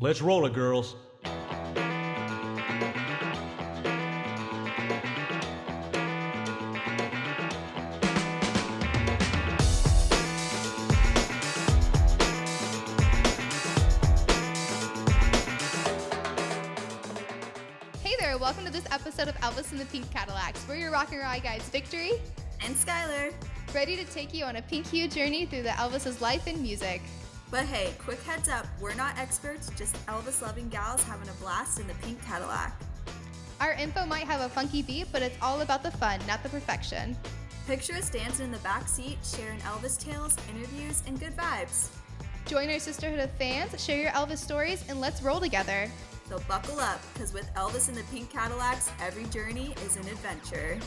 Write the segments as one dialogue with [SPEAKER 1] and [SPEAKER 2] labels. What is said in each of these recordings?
[SPEAKER 1] Let's roll it, girls.
[SPEAKER 2] Hey there, welcome to this episode of Elvis and the Pink Cadillacs. We're your rock and ride guides, Victory
[SPEAKER 3] and Skylar,
[SPEAKER 2] ready to take you on a pink hue journey through the Elvis's life and music.
[SPEAKER 3] But hey, quick heads up, we're not experts, just Elvis-loving gals having a blast in the pink Cadillac.
[SPEAKER 2] Our info might have a funky beat, but it's all about the fun, not the perfection.
[SPEAKER 3] Picture us dancing in the back seat, sharing Elvis tales, interviews, and good vibes.
[SPEAKER 2] Join our sisterhood of fans, share your Elvis stories, and let's roll together.
[SPEAKER 3] So buckle up, because with Elvis and the Pink Cadillacs, every journey is an adventure.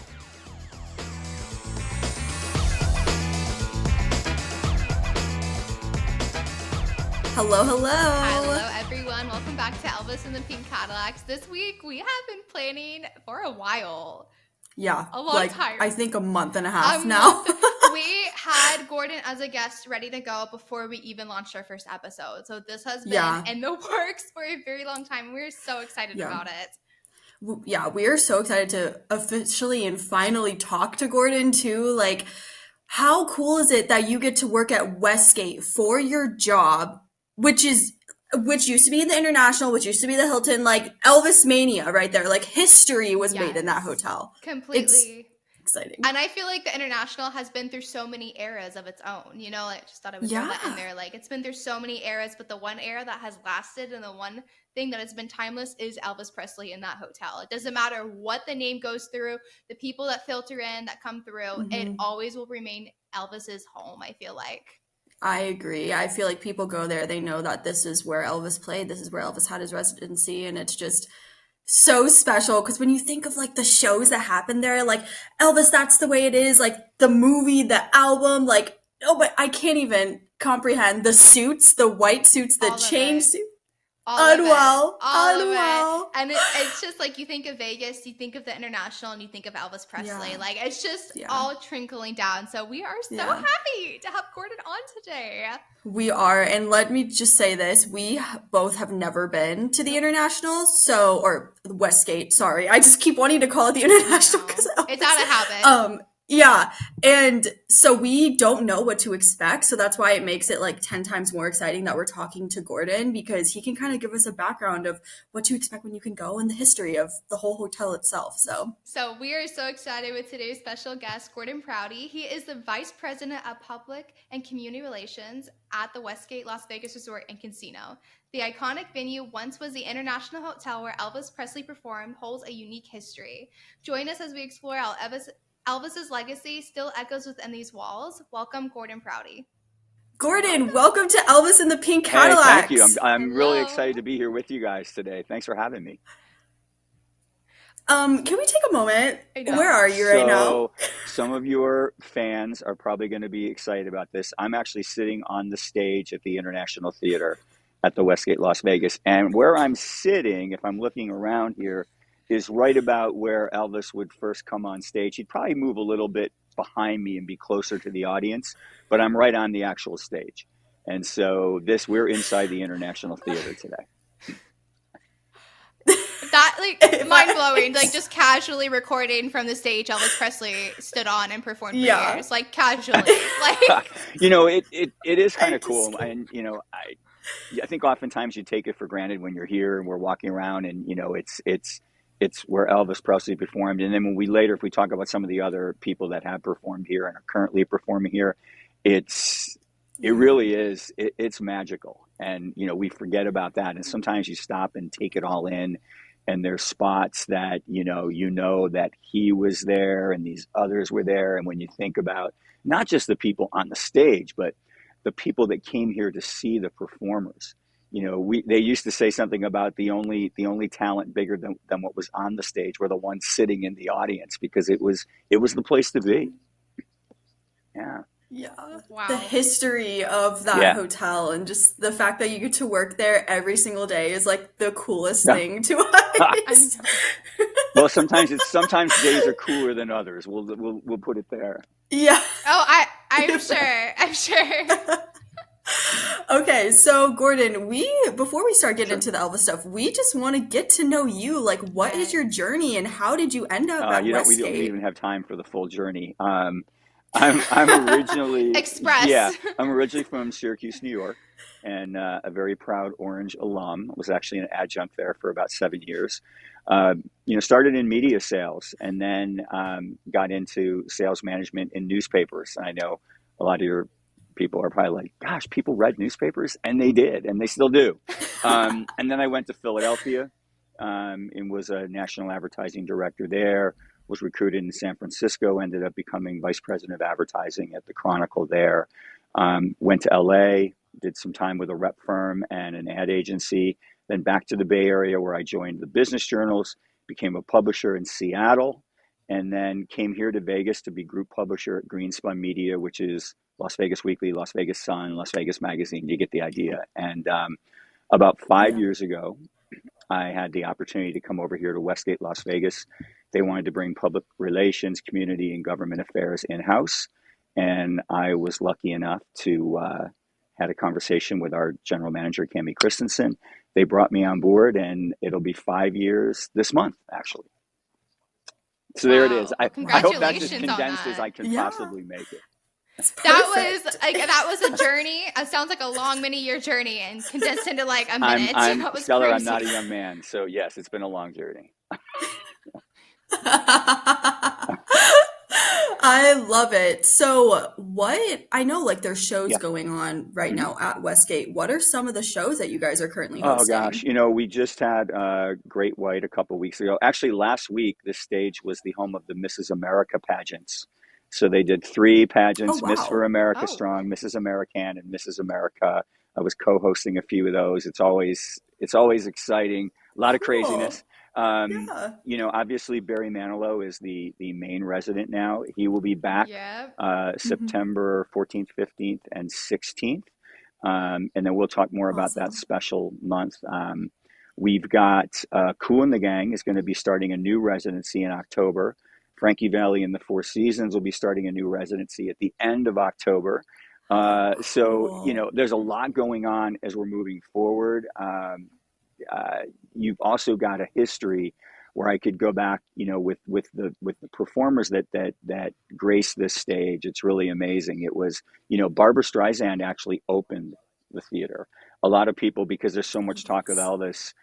[SPEAKER 3] Hello.
[SPEAKER 2] Hello, everyone. Welcome back to Elvis and the Pink Cadillacs. This week, we have been planning for a while.
[SPEAKER 3] Yeah,
[SPEAKER 2] a long time.
[SPEAKER 3] I think a month and a half now.
[SPEAKER 2] We had Gordon as a guest ready to go before we even launched our first episode. So this has been in the works for a very long time. We're so excited about it.
[SPEAKER 3] Yeah, we are so excited to officially and finally talk to Gordon too. Like, how cool is it that you get to work at Westgate for your job, which used to be the International, which used to be the Hilton, like Elvis Mania right there. Like, history was made in that hotel.
[SPEAKER 2] Completely.
[SPEAKER 3] It's exciting.
[SPEAKER 2] And I feel like the International has been through so many eras of its own. You know, I just thought I would throw that in there. Like, it's been through so many eras, but the one era that has lasted and the one thing that has been timeless is Elvis Presley in that hotel. It doesn't matter what the name goes through, the people that filter in, that come through, it always will remain Elvis's home, I feel like.
[SPEAKER 3] I agree. I feel like people go there, they know that this is where Elvis played, this is where Elvis had his residency, and it's just so special. Because when you think of like the shows that happen there, like Elvis, That's the Way It Is, like the movie, the album, like, oh, but I can't even comprehend the suits, the white suits, the chain suits.
[SPEAKER 2] All of it. And it's just like, you think of Vegas, you think of the International, and you think of Elvis Presley. Yeah. Like, it's just all trickling down. So we are so happy to have Gordon on today.
[SPEAKER 3] We are. And let me just say this. We both have never been to the International. Or Westgate, sorry. I just keep wanting to call it the International because
[SPEAKER 2] it's out of habit.
[SPEAKER 3] Yeah. And so we don't know what to expect. So that's why it makes it like 10 times more exciting that we're talking to Gordon, because he can kind of give us a background of what to expect when you can go and the history of the whole hotel itself.
[SPEAKER 2] So we are so excited with today's special guest, Gordon Prouty. He is the Vice President of Public and Community Relations at the Westgate Las Vegas Resort and Casino. The iconic venue once was the International Hotel where Elvis Presley performed, holds a unique history. Join us as we explore how Elvis's legacy still echoes within these walls. Welcome, Gordon Prouty.
[SPEAKER 3] Gordon, welcome to Elvis and the Pink Cadillacs.
[SPEAKER 4] Hey, thank you. I'm really excited to be here with you guys today. Thanks for having me.
[SPEAKER 3] Can we take a moment? Where are you right now?
[SPEAKER 4] Some of your fans are probably going to be excited about this. I'm actually sitting on the stage at the International Theater at the Westgate Las Vegas. And where I'm sitting, if I'm looking around here, is right about where Elvis would first come on stage. He'd probably move a little bit behind me and be closer to the audience, but I'm right on the actual stage. And so we're inside the International Theater today.
[SPEAKER 2] That, like, mind-blowing, like, just casually recording from the stage Elvis Presley stood on and performed for years, like, casually. Like,
[SPEAKER 4] you know, it is kind of cool. And, you know, I think oftentimes you take it for granted when you're here and we're walking around and, you know, it's where Elvis Presley performed. And then if we talk about some of the other people that have performed here and are currently performing here, it really is, it's magical. And, you know, we forget about that. And sometimes you stop and take it all in. And there's spots that, you know that he was there and these others were there. And when you think about not just the people on the stage, but the people that came here to see the performers, you know, they used to say something about the only talent bigger than what was on the stage were the ones sitting in the audience, because it was the place to be.
[SPEAKER 3] Yeah.
[SPEAKER 2] Wow.
[SPEAKER 3] The history of that hotel and just the fact that you get to work there every single day is like the coolest thing to us.
[SPEAKER 4] Well, sometimes days are cooler than others. We'll put it there.
[SPEAKER 3] Yeah.
[SPEAKER 2] Oh, I'm sure.
[SPEAKER 3] Okay, so Gordon, we before we start getting
[SPEAKER 4] Sure.
[SPEAKER 3] into the Elvis stuff, we just want to get to know you. Like, what is your
[SPEAKER 2] Yes.
[SPEAKER 3] journey and how did you end up at
[SPEAKER 4] We don't
[SPEAKER 3] Westgate?
[SPEAKER 4] even have time for the full journey. I'm originally, yeah,
[SPEAKER 2] Express.
[SPEAKER 4] I'm originally from Syracuse, New York, and a very proud Orange alum. Was actually an adjunct there for about 7 years. Started in media sales, and then got into sales management in newspapers. And I know a lot of your people are probably like, "Gosh, people read newspapers," and they did, and they still do. And then I went to Philadelphia, and was a national advertising director there. Was recruited in San Francisco, ended up becoming vice president of advertising at the Chronicle there. Went to LA, did some time with a rep firm and an ad agency, then back to the Bay Area where I joined the business journals, became a publisher in Seattle, and then came here to Vegas to be group publisher at Greenspun Media, which is Las Vegas Weekly, Las Vegas Sun, Las Vegas Magazine. You get the idea. And about five
[SPEAKER 3] Yeah.
[SPEAKER 4] years ago, I had the opportunity to come over here to Westgate, Las Vegas. They wanted to bring public relations, community, and government affairs in house. And I was lucky enough to had a conversation with our general manager, Cami Christensen. They brought me on board, and it'll be 5 years this month, actually. So there it is.
[SPEAKER 2] Wow. Well,
[SPEAKER 4] I
[SPEAKER 3] Wow.
[SPEAKER 4] hope that's as
[SPEAKER 2] congratulations on
[SPEAKER 4] condensed as
[SPEAKER 2] that.
[SPEAKER 4] I can
[SPEAKER 3] Yeah,
[SPEAKER 4] possibly make it.
[SPEAKER 3] that's
[SPEAKER 2] That was
[SPEAKER 3] perfect.
[SPEAKER 2] like that was a journey. It sounds like a long, many year journey and condensed into like a
[SPEAKER 4] I'm,
[SPEAKER 2] minute.
[SPEAKER 4] I'm
[SPEAKER 2] That was
[SPEAKER 4] Stellar. I'm not a
[SPEAKER 2] crazy.
[SPEAKER 4] young man, so yes, it's been a long journey.
[SPEAKER 3] I love it. So, what I know, like, there's shows
[SPEAKER 4] Yeah.
[SPEAKER 3] going on right
[SPEAKER 4] Mhm.
[SPEAKER 3] now at Westgate. What are some of the shows that you guys are currently
[SPEAKER 4] Oh gosh,
[SPEAKER 3] hosting?
[SPEAKER 4] we just had Great White a couple weeks ago. Actually, last week this stage was the home of the Mrs. America pageants. So they did three
[SPEAKER 3] Oh,
[SPEAKER 4] pageants: Miss for
[SPEAKER 3] wow.
[SPEAKER 4] America
[SPEAKER 2] Oh.
[SPEAKER 4] Strong, Mrs. American, and Mrs. America. I was co-hosting a few of those. It's always exciting. A lot of craziness.
[SPEAKER 3] Cool.
[SPEAKER 4] Um,
[SPEAKER 3] Yeah.
[SPEAKER 4] Obviously Barry Manilow is the main resident now. He will be back
[SPEAKER 2] Yep.
[SPEAKER 3] Hmm.
[SPEAKER 4] September 14th, 15th, and 16th. And then we'll talk more about that
[SPEAKER 3] Awesome.
[SPEAKER 4] special month. We've got Kool and the Gang is going to be starting a new residency in October. Frankie Valli and the Four Seasons will be starting a new residency at the end of October.
[SPEAKER 3] Oh,
[SPEAKER 4] So,
[SPEAKER 3] cool.
[SPEAKER 4] there's a lot going on as we're moving forward. Uh, you've also got a history where I could go back, with the performers that grace this stage. It's really amazing. It was, Barbara Streisand actually opened the theater. A lot of people, because there's so much talk of
[SPEAKER 3] Yes.
[SPEAKER 4] Elvis,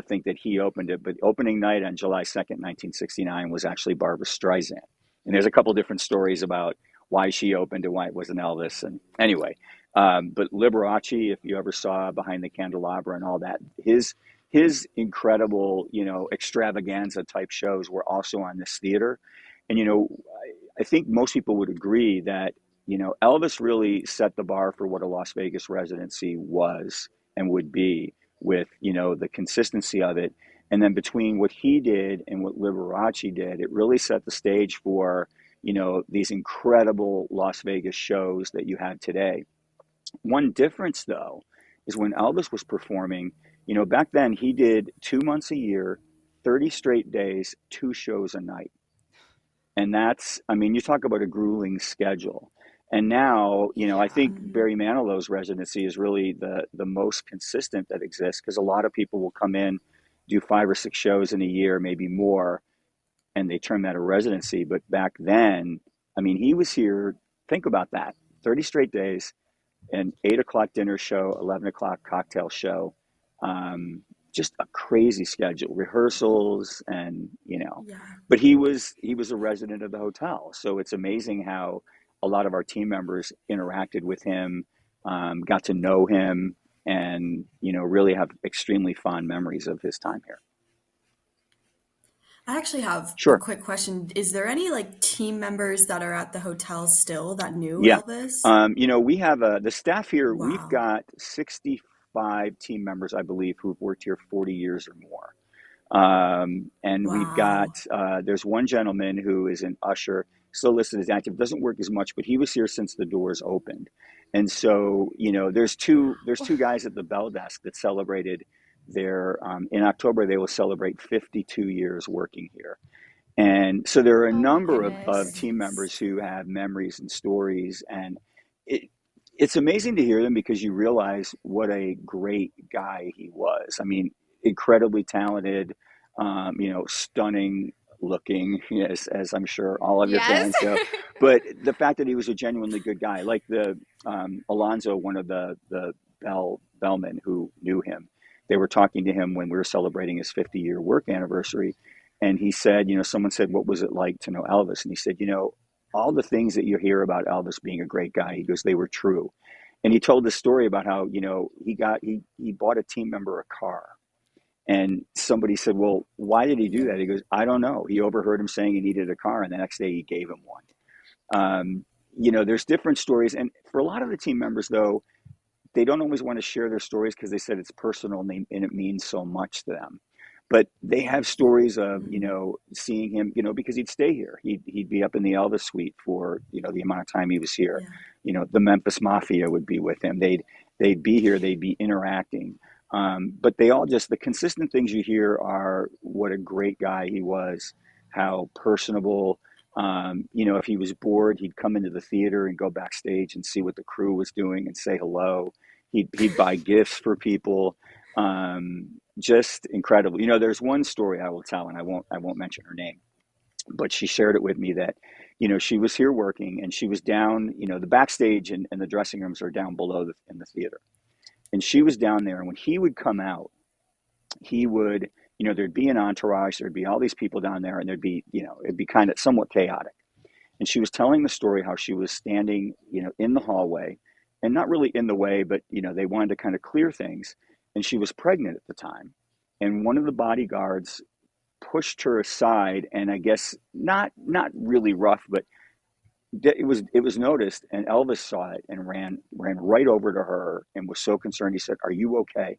[SPEAKER 4] think that he opened it. But opening night on July 2nd, 1969, was actually Barbara Streisand. And there's a couple different stories about why she opened and why it wasn't Elvis. And anyway, but Liberace, if you ever saw Behind the Candelabra and all that, his incredible, extravaganza type shows were also on this theater. And, I think most people would agree that, Elvis really set the bar for what a Las Vegas residency was and would be, with, the consistency of it. And then between what he did and what Liberace did, it really set the stage for, these incredible Las Vegas shows that you have today. One difference, though, is when Elvis was performing, back then he did 2 months a year, 30 straight days, two shows a night. And that's, I mean, you talk about a grueling schedule. And now, I
[SPEAKER 2] Yeah.
[SPEAKER 4] think
[SPEAKER 3] Hmm.
[SPEAKER 4] Barry Manilow's residency is really the most consistent that exists, because a lot of people will come in, do 5 or 6 shows in a year, maybe more, and they term that a residency. But back then, I mean, he was here, think about that, 30 straight days, an 8 o'clock dinner show, 11 o'clock cocktail show. Um, just a crazy schedule, rehearsals, and
[SPEAKER 3] Yeah.
[SPEAKER 4] but he was a resident of the hotel, so it's amazing how a lot of our team members interacted with him, got to know him, and really have extremely fond memories of his time here.
[SPEAKER 3] I actually have a
[SPEAKER 4] Sure.
[SPEAKER 3] quick question. Is there any like team members that are at the hotel still that knew
[SPEAKER 4] Yeah.
[SPEAKER 3] Elvis?
[SPEAKER 4] We have the staff here. We've
[SPEAKER 3] Wow.
[SPEAKER 4] got 65 team members, I believe, who've worked here 40 years or more. And we've got,
[SPEAKER 3] Wow.
[SPEAKER 4] there's one gentleman who is an usher, still listed as active, doesn't work as much, but he was here since the doors opened. And so, there's two guys at the bell desk that celebrated in October, they will celebrate 52 years working here. And so there are a
[SPEAKER 2] Oh my
[SPEAKER 4] number of
[SPEAKER 2] goodness.
[SPEAKER 4] team
[SPEAKER 3] Goodness.
[SPEAKER 4] members who have memories and stories. And it, it's amazing to hear them because you realize what a great guy he was. I mean, incredibly talented, stunning looking, as I'm sure all of your
[SPEAKER 2] Yes.
[SPEAKER 4] fans know. But the fact that he was a genuinely good guy, like the Alonzo, one of the bellmen who knew him, they were talking to him when we were celebrating his 50-year work anniversary, and he said, someone said, "What was it like to know Elvis?" And he said, all the things that you hear about Elvis being a great guy, he goes, they were true. And he told this story about how, he bought a team member a car. And somebody said, "Well, why did he do
[SPEAKER 3] Yeah.
[SPEAKER 4] that?" He goes, "I don't know. He overheard him saying he needed a car, and the next day he gave him one." There's different stories. And for a lot of the team members, though, they don't always want to share their stories because they said it's personal and it means so much to them. But they have stories of,
[SPEAKER 3] Mhm.
[SPEAKER 4] seeing him, because he'd stay here. He'd be up in the Elvis suite for, the amount of time he was here.
[SPEAKER 3] Yeah.
[SPEAKER 4] The Memphis Mafia would be with him. They'd be here. They'd be interacting. But they all just, the consistent things you hear are what a great guy he was, how personable. If he was bored, he'd come into the theater and go backstage and see what the crew was doing and say hello. He'd buy gifts for people. Just incredible. There's one story I will tell, and I won't mention her name, but she shared it with me that, she was here working and she was down, the backstage and the dressing rooms are down below in the theater. And she was down there, and when he would come out, he would, there'd be an entourage, there'd be all these people down there, and there'd be, it'd be kind of somewhat chaotic. And she was telling the story how she was standing, in the hallway, and not really in the way, but they wanted to kind of clear things. And she was pregnant at the time, and one of the bodyguards pushed her aside, and I guess not really rough, but it was noticed, and Elvis saw it and ran right over to her and was so concerned. He said, "Are you okay?"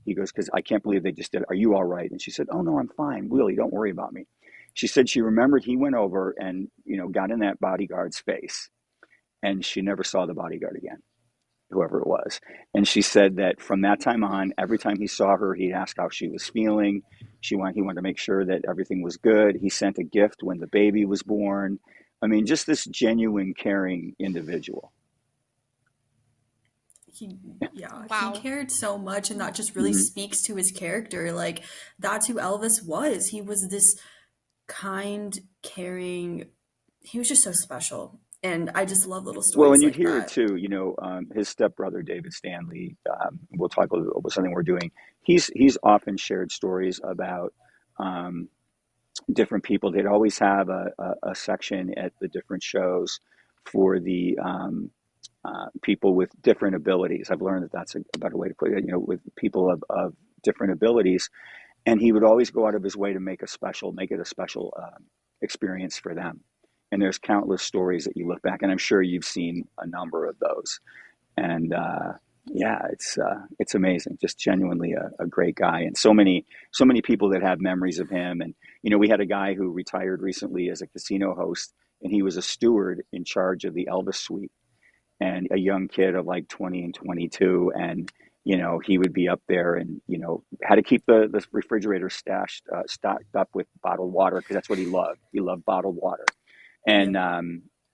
[SPEAKER 4] He goes, "Because I can't believe they just did it. Are you all right?" And she said, "Oh no, I'm fine. Willie, don't worry about me." She said she remembered he went over and got in that bodyguard's face, and she never saw the bodyguard again, whoever it was. And she said that from that time on, every time he saw her, he'd ask how she was feeling. He wanted to make sure that everything was good. He sent a gift when the baby was born. I mean, just this genuine, caring individual.
[SPEAKER 3] He Yeah, he
[SPEAKER 2] Wow.
[SPEAKER 3] cared so much, and that just really
[SPEAKER 4] Hmm.
[SPEAKER 3] speaks to his character. Like, that's who Elvis was. He was this kind, caring, he was just so special. And I just love little
[SPEAKER 4] Well, and
[SPEAKER 3] stories
[SPEAKER 4] you'd
[SPEAKER 3] like
[SPEAKER 4] hear it
[SPEAKER 3] that.
[SPEAKER 4] too. His stepbrother David Stanley. We'll talk a little bit about something we're doing. He's often shared stories about um, different people. They'd always have a section at the different shows for the people with different abilities. I've learned that that's a better way to put it. With people of different abilities, and he would always go out of his way to make it a special experience for them. And there's countless stories that you look back, and I'm sure you've seen a number of those. And yeah, it's amazing, just genuinely a great guy, and so many people that have memories of him. And we had a guy who retired recently as a casino host, and he was a steward in charge of the Elvis Suite, and a young kid of like 20 and 22, and he would be up there and had to keep the refrigerator stocked up with bottled water because that's what he loved bottled water. And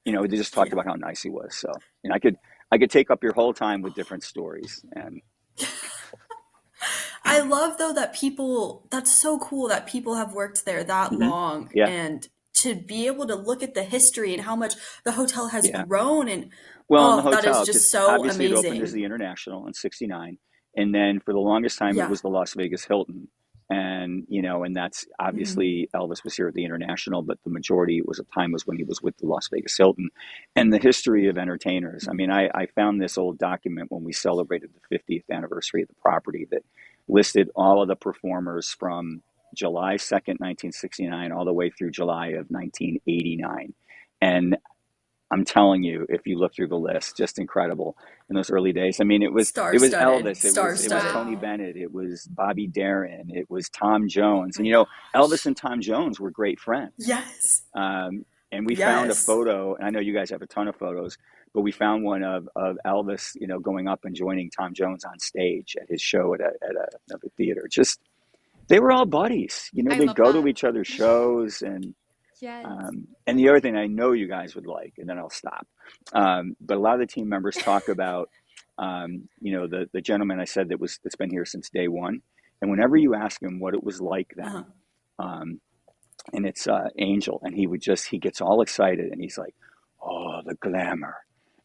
[SPEAKER 3] Yep.
[SPEAKER 4] they just talked
[SPEAKER 3] Yeah.
[SPEAKER 4] about how nice he was. So I could take up your whole time with different stories. And
[SPEAKER 3] I love though that that's so cool that people have worked there that
[SPEAKER 4] mhm,
[SPEAKER 3] long,
[SPEAKER 4] yeah,
[SPEAKER 3] and to be able to look at the history and how much the hotel has
[SPEAKER 4] yeah.
[SPEAKER 3] grown, and
[SPEAKER 4] Well, in the
[SPEAKER 3] oh, that is
[SPEAKER 4] hotel,
[SPEAKER 3] just
[SPEAKER 4] because
[SPEAKER 3] so
[SPEAKER 4] obviously it opened as
[SPEAKER 3] amazing.
[SPEAKER 4] the International in '69, and then for the longest time it
[SPEAKER 3] Yeah.
[SPEAKER 4] was the Las Vegas Hilton, and and that's
[SPEAKER 3] Hmm.
[SPEAKER 4] obviously Elvis was here at the International, but the majority was of time was when he was with the Las Vegas Hilton, and the history of entertainers. I mean, I found this old document when we celebrated the 50th anniversary of the property that listed all of the performers from July 2nd, 1969, all the way through July of 1989. And I'm telling you, if you look through the list, just incredible in those early days. I mean, it was
[SPEAKER 3] Star-studded,
[SPEAKER 4] Elvis, it was
[SPEAKER 3] star-studded.
[SPEAKER 4] Tony
[SPEAKER 2] Wow.
[SPEAKER 4] Bennett, it was Bobby Darin, it was Tom Jones,
[SPEAKER 3] My
[SPEAKER 4] and Elvis
[SPEAKER 3] gosh.
[SPEAKER 4] and Tom Jones were great friends.
[SPEAKER 3] Yes.
[SPEAKER 4] And we found a
[SPEAKER 3] Yes.
[SPEAKER 4] photo, and I know you guys have a ton of photos, but we found one of Elvis, going up and joining Tom Jones on stage at his show at a theater. Just they were all buddies.
[SPEAKER 2] I
[SPEAKER 4] They'd
[SPEAKER 2] love
[SPEAKER 4] go to
[SPEAKER 2] that.
[SPEAKER 4] each other's shows, and
[SPEAKER 2] Yes.
[SPEAKER 4] And the other thing I know you guys would like, and then I'll stop. But a lot of the team members talk about, the gentleman I said that's been here since day one. And whenever you ask him what it was like
[SPEAKER 3] Uh-huh.
[SPEAKER 4] then, um, and it's Angel, and he gets all excited, and he's like, "Oh, the glamour,"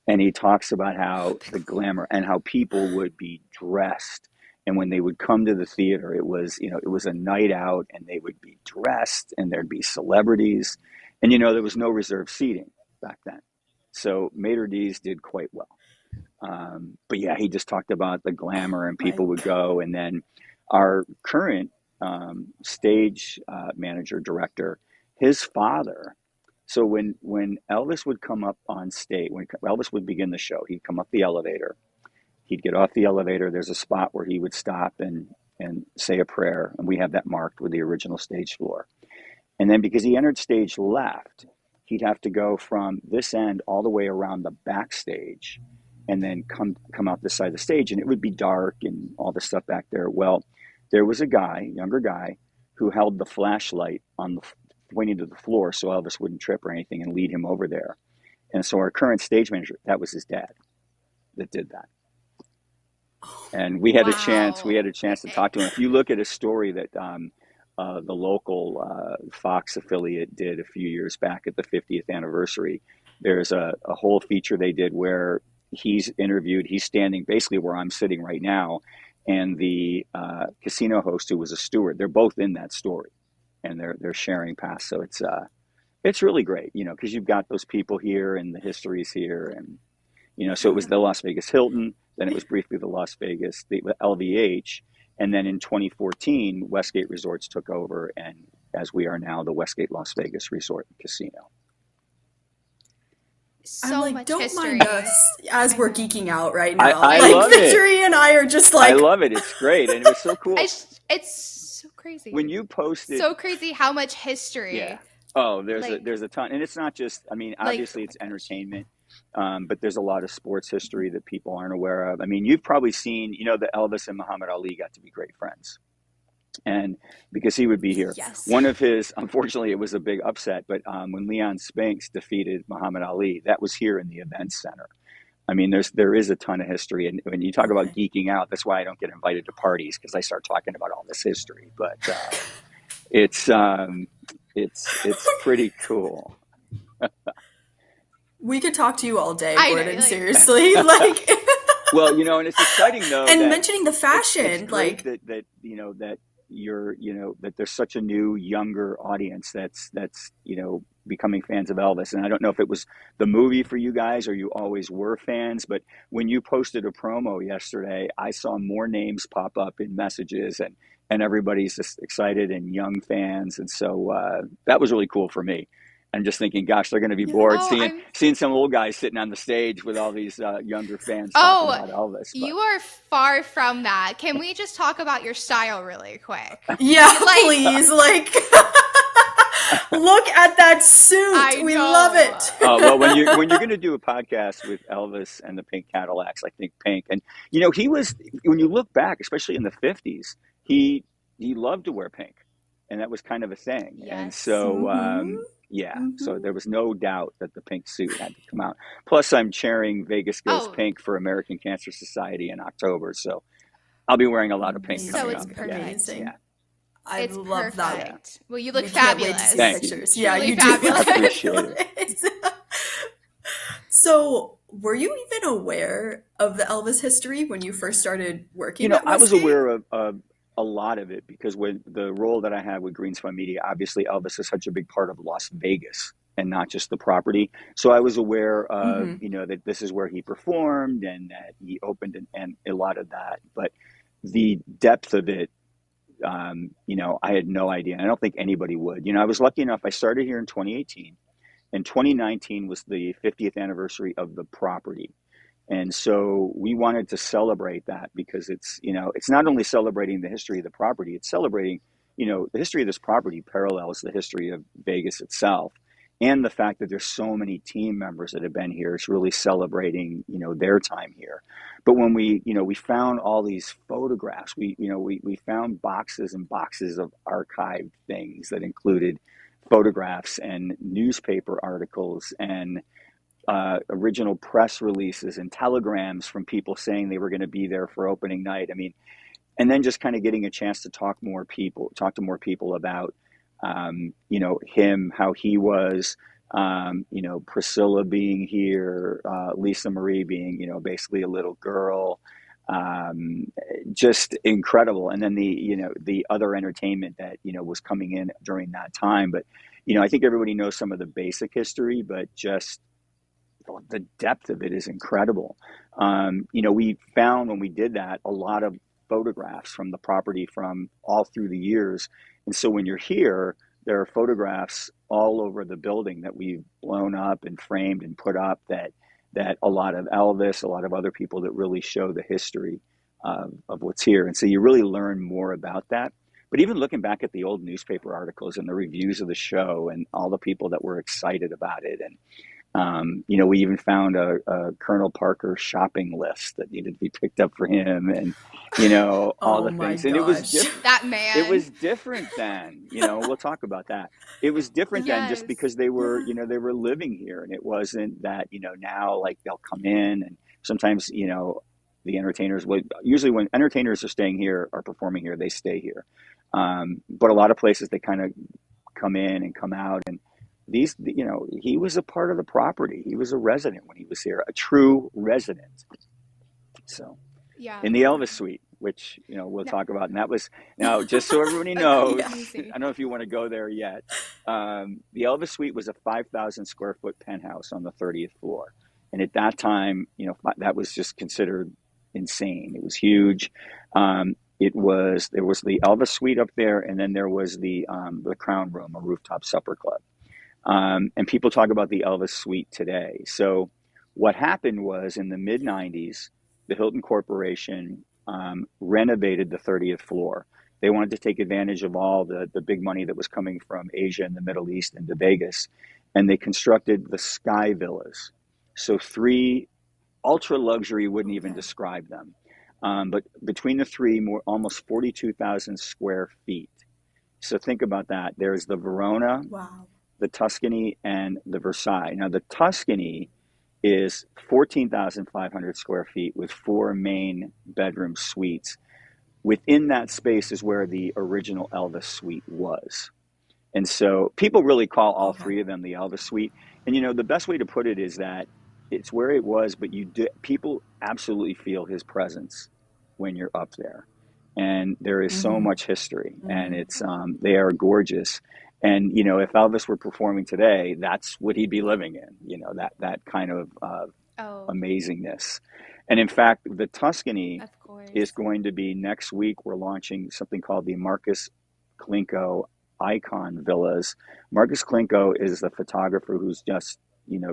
[SPEAKER 4] and he talks about how the glamour and how people would be dressed, and when they would come to the theater, it was a night out, and they would be dressed, and there'd be celebrities, and there was no reserved seating back then, so Mater D's did quite well. But yeah, he just talked about the glamour and
[SPEAKER 3] My
[SPEAKER 4] people would go. And then our current stage manager director, his father. So when Elvis would come up on stage, when Elvis would begin the show, he'd come up the elevator. He'd get off the elevator. There's a spot where he would stop and say a prayer, and we have that marked with the original stage floor. And then because he entered stage left, he'd have to go from this end all the way around the backstage and then come out this side of the stage, and it would be dark and all the stuff back there. Well, there was a guy, younger guy, who held the flashlight on the pointing to the floor so Elvis wouldn't trip or anything and lead him over there. And so our current stage manager, that was his dad that did that. And we
[SPEAKER 2] Wow.
[SPEAKER 4] had a chance to talk to him. If you look at a story that the local Fox affiliate did a few years back at the 50th anniversary, there's a whole feature they did where he's interviewed. He's standing basically where I'm sitting right now, and the casino host who was a steward. They're both in that story, and they're sharing past. So it's really great, because you've got those people here and the histories here, and so it was the Las Vegas Hilton, then it was briefly the LVH, and then in 2014, Westgate Resorts took over, and as we are now, the Westgate Las Vegas Resort and Casino.
[SPEAKER 3] I'm
[SPEAKER 2] So
[SPEAKER 3] like,
[SPEAKER 2] much
[SPEAKER 3] don't
[SPEAKER 2] history.
[SPEAKER 3] mind us as
[SPEAKER 2] I
[SPEAKER 3] we're
[SPEAKER 2] know.
[SPEAKER 3] geeking out right
[SPEAKER 4] I,
[SPEAKER 3] now.
[SPEAKER 4] I
[SPEAKER 3] Like
[SPEAKER 4] love it.
[SPEAKER 3] Victory and I are just
[SPEAKER 4] I
[SPEAKER 3] like,
[SPEAKER 4] love it. It's great, and it was so cool
[SPEAKER 2] It's so crazy.
[SPEAKER 4] when you posted.
[SPEAKER 2] So crazy how much
[SPEAKER 4] Yeah.
[SPEAKER 2] history.
[SPEAKER 4] Oh,
[SPEAKER 2] Like,
[SPEAKER 4] there's a ton, and it's not just. I mean,
[SPEAKER 2] like,
[SPEAKER 4] obviously
[SPEAKER 2] oh
[SPEAKER 4] it's
[SPEAKER 2] my gosh.
[SPEAKER 4] entertainment, but there's a lot of sports history that people aren't aware of. I mean, you've probably seen, that Elvis and Muhammad Ali got to be great friends, and because he would be here,
[SPEAKER 2] Yes.
[SPEAKER 4] one of his, unfortunately, it was a big upset, but when Leon Spinks defeated Muhammad Ali, that was here in the event center. I mean, there is a ton of history, and when you talk about
[SPEAKER 3] okay.
[SPEAKER 4] geeking out, that's why I don't get invited to parties because I start talking about all this history. But it's it's pretty cool.
[SPEAKER 3] We could talk to you all day,
[SPEAKER 2] I know.
[SPEAKER 3] Gordon,
[SPEAKER 2] Like,
[SPEAKER 3] seriously. Like,
[SPEAKER 4] Well, and it's exciting though
[SPEAKER 3] and
[SPEAKER 4] that
[SPEAKER 3] mentioning the
[SPEAKER 4] it's
[SPEAKER 3] fashion,
[SPEAKER 4] great
[SPEAKER 3] like,
[SPEAKER 4] that that you're that there's such a new younger audience that's becoming fans of Elvis. And I don't know if it was the movie for you guys or you always were fans, but when you posted a promo yesterday, I saw more names pop up in messages, and everybody's just excited and young fans, and so that was really cool for me. I'm just thinking, gosh, they're going to be
[SPEAKER 3] yeah.
[SPEAKER 4] bored
[SPEAKER 2] oh,
[SPEAKER 4] seeing some old guys sitting on the stage with all these younger fans talking
[SPEAKER 2] oh,
[SPEAKER 4] about Elvis. But
[SPEAKER 2] you are far from that. Can we just talk about your style really quick?
[SPEAKER 3] Yeah,
[SPEAKER 2] Like,
[SPEAKER 3] please. Like, look at that suit.
[SPEAKER 2] I
[SPEAKER 3] We love
[SPEAKER 2] know.
[SPEAKER 3] it.
[SPEAKER 4] well, when you're going to do a podcast with Elvis and the Pink Cadillacs, I think Pink, and he was, when you look back, especially in the '50s, he loved to wear pink, and that was kind of a thing. And
[SPEAKER 2] Yes.
[SPEAKER 4] so
[SPEAKER 3] Mm-hmm.
[SPEAKER 4] yeah, so
[SPEAKER 3] Mm-hmm.
[SPEAKER 4] there was no doubt that the pink suit had to come out. Plus, I'm chairing Vegas Goes
[SPEAKER 2] Oh,
[SPEAKER 4] Pink for American Cancer Society in October, so I'll be wearing a lot of pink
[SPEAKER 2] so
[SPEAKER 4] coming
[SPEAKER 2] it's
[SPEAKER 4] up.
[SPEAKER 3] Amazing.
[SPEAKER 4] Yeah,
[SPEAKER 2] perfect.
[SPEAKER 3] Amazing.
[SPEAKER 4] yeah,
[SPEAKER 3] I
[SPEAKER 2] It's
[SPEAKER 3] love that.
[SPEAKER 4] yeah.
[SPEAKER 2] perfect. Well, you look
[SPEAKER 3] We can't wait to see the
[SPEAKER 2] fabulous.
[SPEAKER 4] Thank you.
[SPEAKER 3] pictures. Yeah,
[SPEAKER 2] Truly
[SPEAKER 3] you do
[SPEAKER 4] I
[SPEAKER 3] look
[SPEAKER 2] fabulous.
[SPEAKER 4] appreciate it.
[SPEAKER 3] fabulous. So, were you even aware of the Elvis history when you first started working at
[SPEAKER 4] I was
[SPEAKER 3] Westgate?
[SPEAKER 4] aware of a lot of it because when the role that I had with Greenspan Media, obviously Elvis is such a big part of Las Vegas and not just the property. So I was aware of,
[SPEAKER 3] Mm-hmm.
[SPEAKER 4] that this is where he performed and that he opened and a lot of that. But the depth of it, I had no idea. And I don't think anybody would. I was lucky enough. I started here in 2018, and 2019 was the 50th anniversary of the property. And so we wanted to celebrate that because it's not only celebrating the history of the property, it's celebrating, the history of this property parallels the history of Vegas itself. And the fact that there's so many team members that have been here, it's really celebrating, their time here. But when we found all these photographs, we found boxes and boxes of archived things that included photographs and newspaper articles and original press releases and telegrams from people saying they were going to be there for opening night. I mean, and then just kind of getting a chance to talk to more people about, him, how he was, Priscilla being here, Lisa Marie being, basically a little girl, um, just incredible. And then the other entertainment that, was coming in during that time. But, I think everybody knows some of the basic history, but just the depth of it is incredible. We found when we did that a lot of photographs from the property from all through the years. And so when you're here, there are photographs all over the building that we've blown up and framed and put up that a lot of Elvis, a lot of other people that really show the history of what's here. And so you really learn more about that. But even looking back at the old newspaper articles and the reviews of the show and all the people that were excited about it, and we even found a Colonel Parker shopping list that needed to be picked up for him, and all
[SPEAKER 3] Oh
[SPEAKER 4] the
[SPEAKER 3] my
[SPEAKER 4] things. And it was
[SPEAKER 3] gosh.
[SPEAKER 2] That
[SPEAKER 4] it
[SPEAKER 2] man.
[SPEAKER 4] was different then. We'll talk about that. It was different then, just
[SPEAKER 2] Yes.
[SPEAKER 4] because they were living here, and it wasn't that now like they'll come in, and sometimes the entertainers would usually, when entertainers are staying here or performing here, they stay here. But a lot of places they kind of come in and come out, and he was a part of the property. He was a resident when he was here, a true resident. So
[SPEAKER 2] Yeah.
[SPEAKER 4] in the Elvis suite, which we'll
[SPEAKER 2] No,
[SPEAKER 4] talk about, and that was, now just so everybody knows,
[SPEAKER 3] Yeah.
[SPEAKER 2] amazing.
[SPEAKER 4] I don't know if you want to go there yet. The Elvis suite was a 5,000 square foot penthouse on the 30th floor, and at that time, that was just considered insane. It was huge. There was the Elvis suite up there, and then there was the Crown Room, a rooftop supper club. And people talk about the Elvis suite today. So what happened was, in the mid 90s, the Hilton Corporation renovated the 30th floor. They wanted to take advantage of all the big money that was coming from Asia and the Middle East into Vegas. And they constructed the Sky Villas. So three ultra luxury, wouldn't even
[SPEAKER 3] Okay.
[SPEAKER 4] describe them. But between the three, almost 42,000 square feet. So think about that. There's the Verona,
[SPEAKER 3] Wow.
[SPEAKER 4] the Tuscany, and the Versailles. Now, the Tuscany is 14,500 square feet with four main bedroom suites. Within that space is where the original Elvis suite was. And so people really call all
[SPEAKER 3] Okay.
[SPEAKER 4] three of them the Elvis suite. And the best way to put it is that it's where it was, but people absolutely feel his presence when you're up there. And there is so
[SPEAKER 3] Mm-hmm.
[SPEAKER 4] much history, and
[SPEAKER 3] Mm-hmm.
[SPEAKER 4] it's they are gorgeous. And if Elvis were performing today, that's what he'd be living in. That kind of
[SPEAKER 2] Oh,
[SPEAKER 4] amazingness. And in fact, the Tuscany
[SPEAKER 2] of
[SPEAKER 4] is
[SPEAKER 2] course.
[SPEAKER 4] going to be next week. We're launching something called the Marcus Klinko Icon Villas. Marcus Klinko is the photographer who's just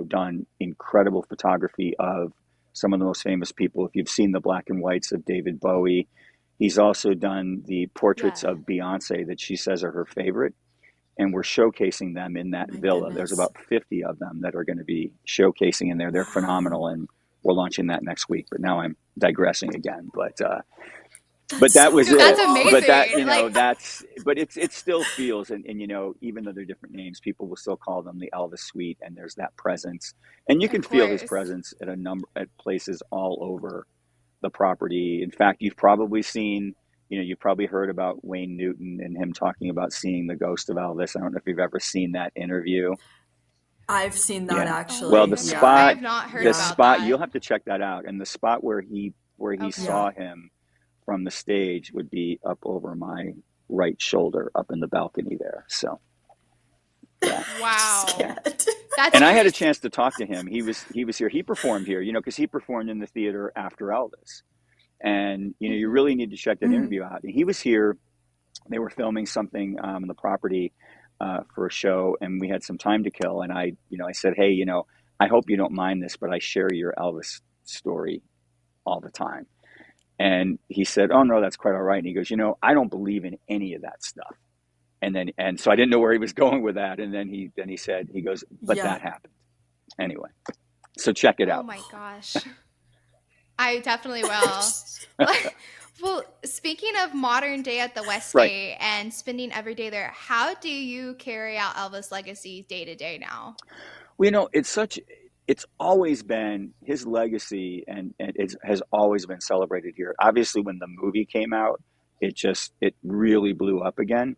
[SPEAKER 4] done incredible photography of some of the most famous people. If you've seen the black and whites of David Bowie, he's also done the portraits
[SPEAKER 2] Yeah.
[SPEAKER 4] of Beyonce that she says are her favorite, and we're showcasing them in that
[SPEAKER 3] My
[SPEAKER 4] villa. There's
[SPEAKER 3] goodness.
[SPEAKER 4] about 50 of them that are going to be showcasing in there. They're
[SPEAKER 3] Wow.
[SPEAKER 4] phenomenal, and we're launching that next week. But now I'm digressing again. But
[SPEAKER 3] That's
[SPEAKER 4] that
[SPEAKER 3] so
[SPEAKER 4] was
[SPEAKER 2] No, that's
[SPEAKER 4] it.
[SPEAKER 3] cool.
[SPEAKER 4] But that,
[SPEAKER 2] amazing. Like,
[SPEAKER 4] but it still feels, and even though they're different names, people will still call them the Elvis Suite, and there's that presence, and you
[SPEAKER 2] of
[SPEAKER 4] can feel his
[SPEAKER 2] course.
[SPEAKER 4] presence at places all over the property. In fact, you've probably seen, you've probably heard about Wayne Newton and him talking about seeing the ghost of Elvis. I don't know if you've ever seen that interview.
[SPEAKER 3] I've seen that
[SPEAKER 4] Yeah. Well,
[SPEAKER 3] actually.
[SPEAKER 2] Oh my goodness. I
[SPEAKER 3] Yeah.
[SPEAKER 2] have not heard
[SPEAKER 4] the
[SPEAKER 3] Yeah.
[SPEAKER 2] about
[SPEAKER 4] spot,
[SPEAKER 2] that.
[SPEAKER 4] you'll have to check that out. And the spot where he
[SPEAKER 2] Okay.
[SPEAKER 3] Yeah.
[SPEAKER 4] saw him from the stage would be up over my right shoulder, up in the balcony there. So, yeah.
[SPEAKER 3] I'm
[SPEAKER 2] Wow.
[SPEAKER 3] scared.
[SPEAKER 2] That's
[SPEAKER 4] And I had a
[SPEAKER 2] crazy.
[SPEAKER 4] chance to talk to him. He was here. He performed here, because he performed in the theater after Elvis. And you
[SPEAKER 2] Hmm.
[SPEAKER 4] really need to check that
[SPEAKER 3] Mhm.
[SPEAKER 4] interview out. And he was here. They were filming something on the property for a show, and we had some time to kill. And I said, hey, I hope you don't mind this, but I share your Elvis story all the time. And he said, oh no, that's quite all right. And he goes, I don't believe in any of that stuff. And so I didn't know where he was going with that. And then he said, he goes, but
[SPEAKER 3] Yeah.
[SPEAKER 4] that happened anyway. So check it
[SPEAKER 2] Oh
[SPEAKER 4] out.
[SPEAKER 2] my gosh. I definitely will. Like, Well, speaking of modern day at the
[SPEAKER 4] Right.
[SPEAKER 2] Westgate and spending every day there, how do you carry out Elvis' legacy day to day now?
[SPEAKER 4] Well, it's always been his legacy, and it has always been celebrated here. Obviously, when the movie came out, it really blew up again.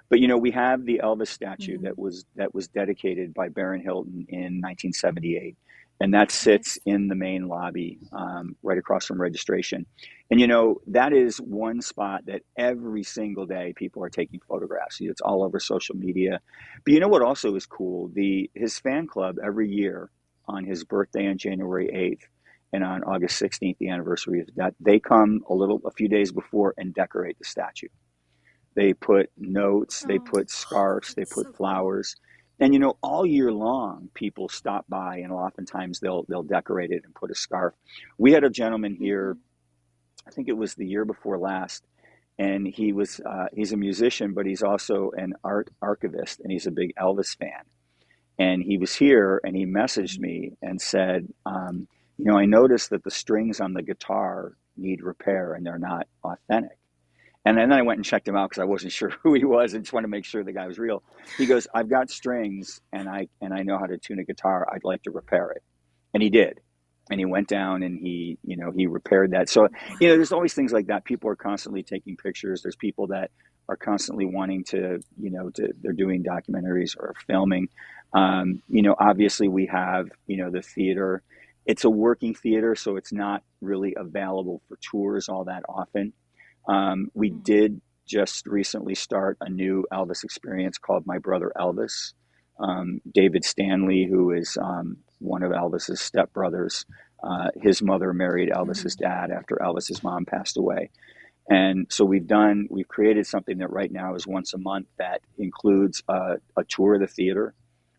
[SPEAKER 4] But we have the Elvis statue
[SPEAKER 3] Mhm.
[SPEAKER 4] that was dedicated by Baron Hilton in 1978, and that sits
[SPEAKER 2] Nice.
[SPEAKER 4] in the main lobby, right across from registration. And that is one spot that every single day people are taking photographs. It's all over social media. But you know what also is cool? The his fan club every year on his birthday on January 8th and on August 16th, the anniversary of that, they come a few days before and decorate the statue. They put notes, they
[SPEAKER 2] Oh,
[SPEAKER 4] put
[SPEAKER 3] Oh,
[SPEAKER 4] scarves, they
[SPEAKER 3] that's
[SPEAKER 4] put
[SPEAKER 3] so cool.
[SPEAKER 4] flowers. And all year long people stop by and oftentimes they'll decorate it and put a scarf. We had a gentleman here,
[SPEAKER 2] mhm.
[SPEAKER 4] I think it was the year before last, and he's a musician, but he's also an art archivist and he's a big Elvis fan. And he was here and he messaged
[SPEAKER 3] Mhm.
[SPEAKER 4] me and said, I noticed that the strings on the guitar need repair and they're not authentic. And then I went and checked him out because I wasn't sure who he was and just wanted to make sure the guy was real. He goes, "I've got strings and I know how to tune a guitar. I'd like to repair it." And he did. And he went down and he repaired that. So, there's
[SPEAKER 3] Wow.
[SPEAKER 4] always things like that. People are constantly taking pictures. There's people that are constantly wanting they're doing documentaries or filming. Obviously we have, the theater. It's a working theater, so it's not really available for tours all that often. We
[SPEAKER 2] Mhm.
[SPEAKER 4] did just recently start a new Elvis experience called My Brother Elvis. David Stanley, who is one of Elvis's stepbrothers, his mother married Elvis's
[SPEAKER 3] Mhm.
[SPEAKER 4] dad after Elvis's mom passed away. And so we've created something that right now is once a month that includes a tour of the theater